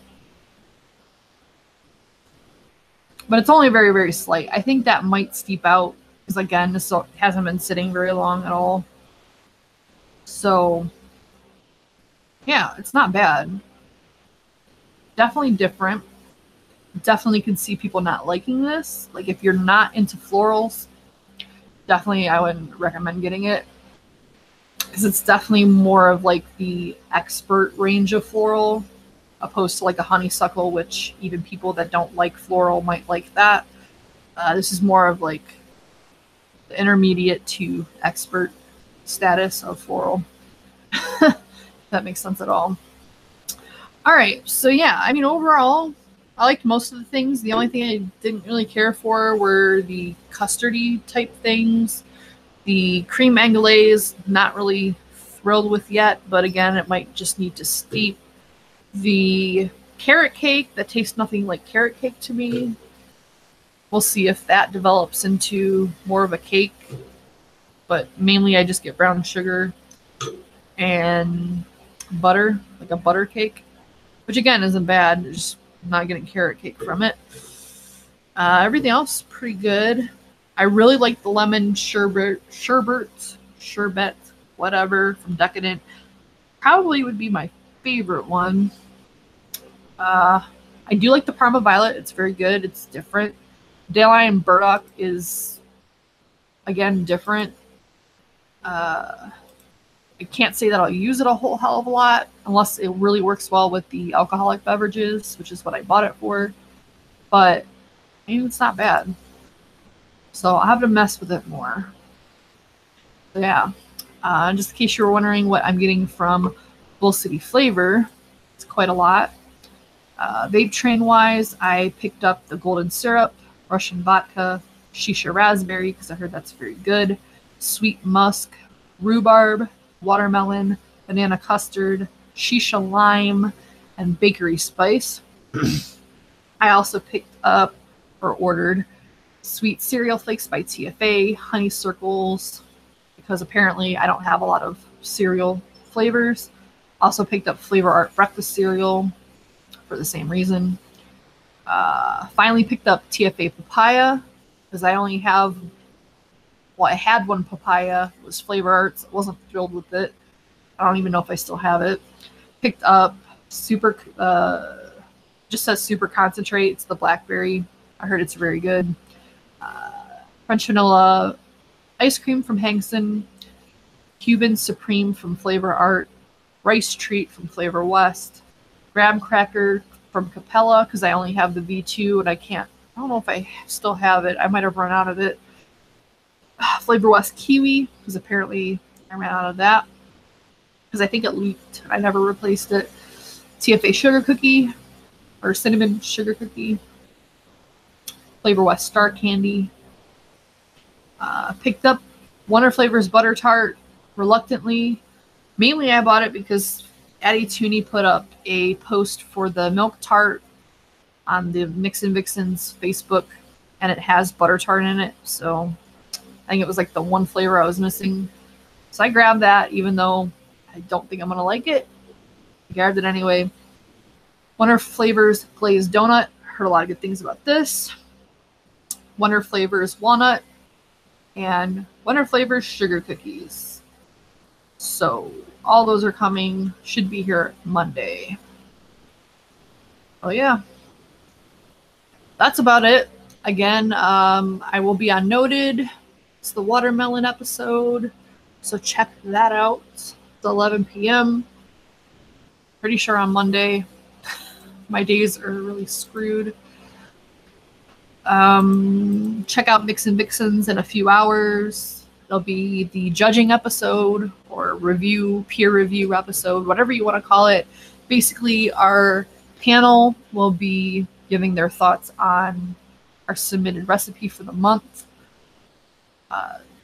A: But it's only very, very slight. I think that might steep out because, again, this hasn't been sitting very long at all. So, yeah, it's not bad. Definitely different. Definitely could see people not liking this. Like, if you're not into florals, definitely I wouldn't recommend getting it. Because it's definitely more of like the expert range of floral, opposed to like a honeysuckle, which even people that don't like floral might like that. This is more of like the intermediate to expert status of floral. If that makes sense at all. All right, so yeah, I mean, overall, I liked most of the things. The only thing I didn't really care for were the custardy type things. The cream anglaise, not really thrilled with yet, but again, it might just need to steep. The carrot cake, that tastes nothing like carrot cake to me. We'll see if that develops into more of a cake, but mainly I just get brown sugar and butter, like a butter cake, which again isn't bad. Just not getting carrot cake from it. Everything else pretty good. I really like the lemon sherbet, whatever, from Decadent. Probably would be my favorite one. I do like the Parma Violet. It's very good. It's different. Dandelion Burdock is, again, different. I can't say that I'll use it a whole hell of a lot unless it really works well with the alcoholic beverages, which is what I bought it for. But I mean, it's not bad. So I'll have to mess with it more. So yeah, just in case you were wondering what I'm getting from Bull City Flavor, it's quite a lot. Vape Train wise, I picked up the golden syrup, Russian vodka, shisha raspberry, because I heard that's very good, sweet musk, rhubarb, watermelon, banana custard, shisha lime, and bakery spice. I also picked up or ordered sweet cereal flakes by TFA, honey circles, because apparently I don't have a lot of cereal flavors. Also picked up Flavor Art breakfast cereal for the same reason. Finally picked up TFA papaya because I only have well, I had one papaya. It was Flavor Arts. I wasn't thrilled with it. I don't even know if I still have it. Picked up super, just says super concentrate. It's the blackberry. I heard it's very good. French vanilla ice cream from Hangson. Cuban Supreme from Flavor Art. Rice Treat from Flavor West. Graham Cracker from Capella, because I only have the V2 and I don't know if I still have it. I might have run out of it. Flavor West Kiwi, because apparently I ran out of that. Because I think it leaked. I never replaced it. TFA Sugar Cookie, or Cinnamon Sugar Cookie. Flavor West Star Candy. Picked up Wonder Flavors Butter Tart reluctantly. Mainly I bought it because Addie Tooney put up a post for the milk tart on the Mix and Vixens Facebook, and it has butter tart in it. So I think it was like the one flavor I was missing. So I grabbed that, even though I don't think I'm going to like it. I grabbed it anyway. Wonder Flavors Glazed Donut. Heard a lot of good things about this. Wonder Flavors Walnut. And Wonder Flavors Sugar Cookies. So all those are coming. Should be here Monday. Oh yeah. That's about it. Again, I will be on Noted. It's the watermelon episode. So check that out. It's 11 p.m. Pretty sure on Monday. My days are really screwed. Check out Mix and Vixens in a few hours. There'll be the judging episode or peer review episode, whatever you want to call it. Basically, our panel will be giving their thoughts on our submitted recipe for the month.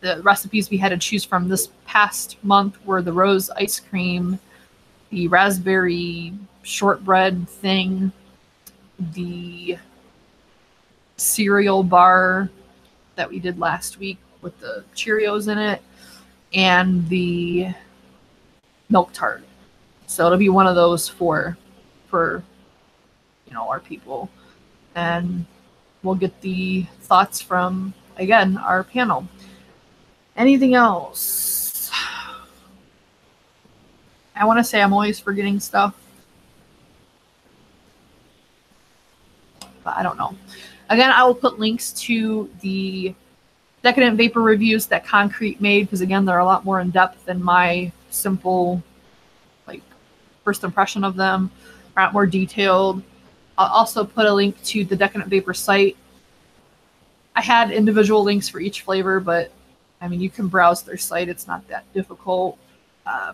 A: The recipes we had to choose from this past month were the rose ice cream, the raspberry shortbread thing, the cereal bar that we did last week with the Cheerios in it, and the milk tart. So it'll be one of those for our people, and we'll get the thoughts from, again, our panel. Anything else? I want to say I'm always forgetting stuff, but I don't know. Again, I will put links to the Decadent Vapor reviews that Concrete made, because again, they're a lot more in depth than my simple, first impression of them. A lot more detailed. I'll also put a link to the Decadent Vapor site. I had individual links for each flavor, but I mean, you can browse their site. It's not that difficult.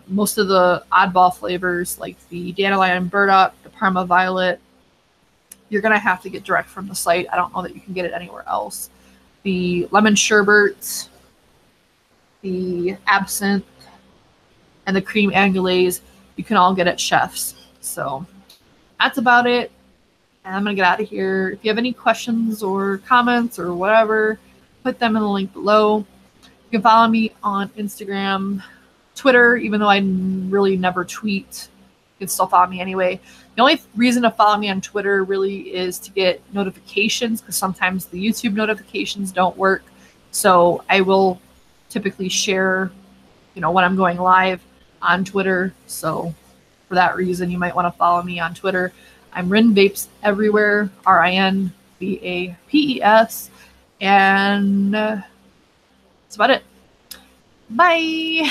A: Most of the oddball flavors, like the Dandelion Burdock, the Parma Violet, you're going to have to get direct from the site. I don't know that you can get it anywhere else. The Lemon Sherbet, the Absinthe, and the Cream Anglaise, you can all get at Chef's. So that's about it. And I'm going to get out of here. If you have any questions or comments or whatever, put them in the link below. You can follow me on Instagram, Twitter, even though I really never tweet. You can still follow me anyway. The only reason to follow me on Twitter really is to get notifications, because sometimes the YouTube notifications don't work. So I will typically share, when I'm going live on Twitter. So for that reason, you might want to follow me on Twitter. I'm Rin Vapes everywhere, RINVAPES. And that's about it. Bye.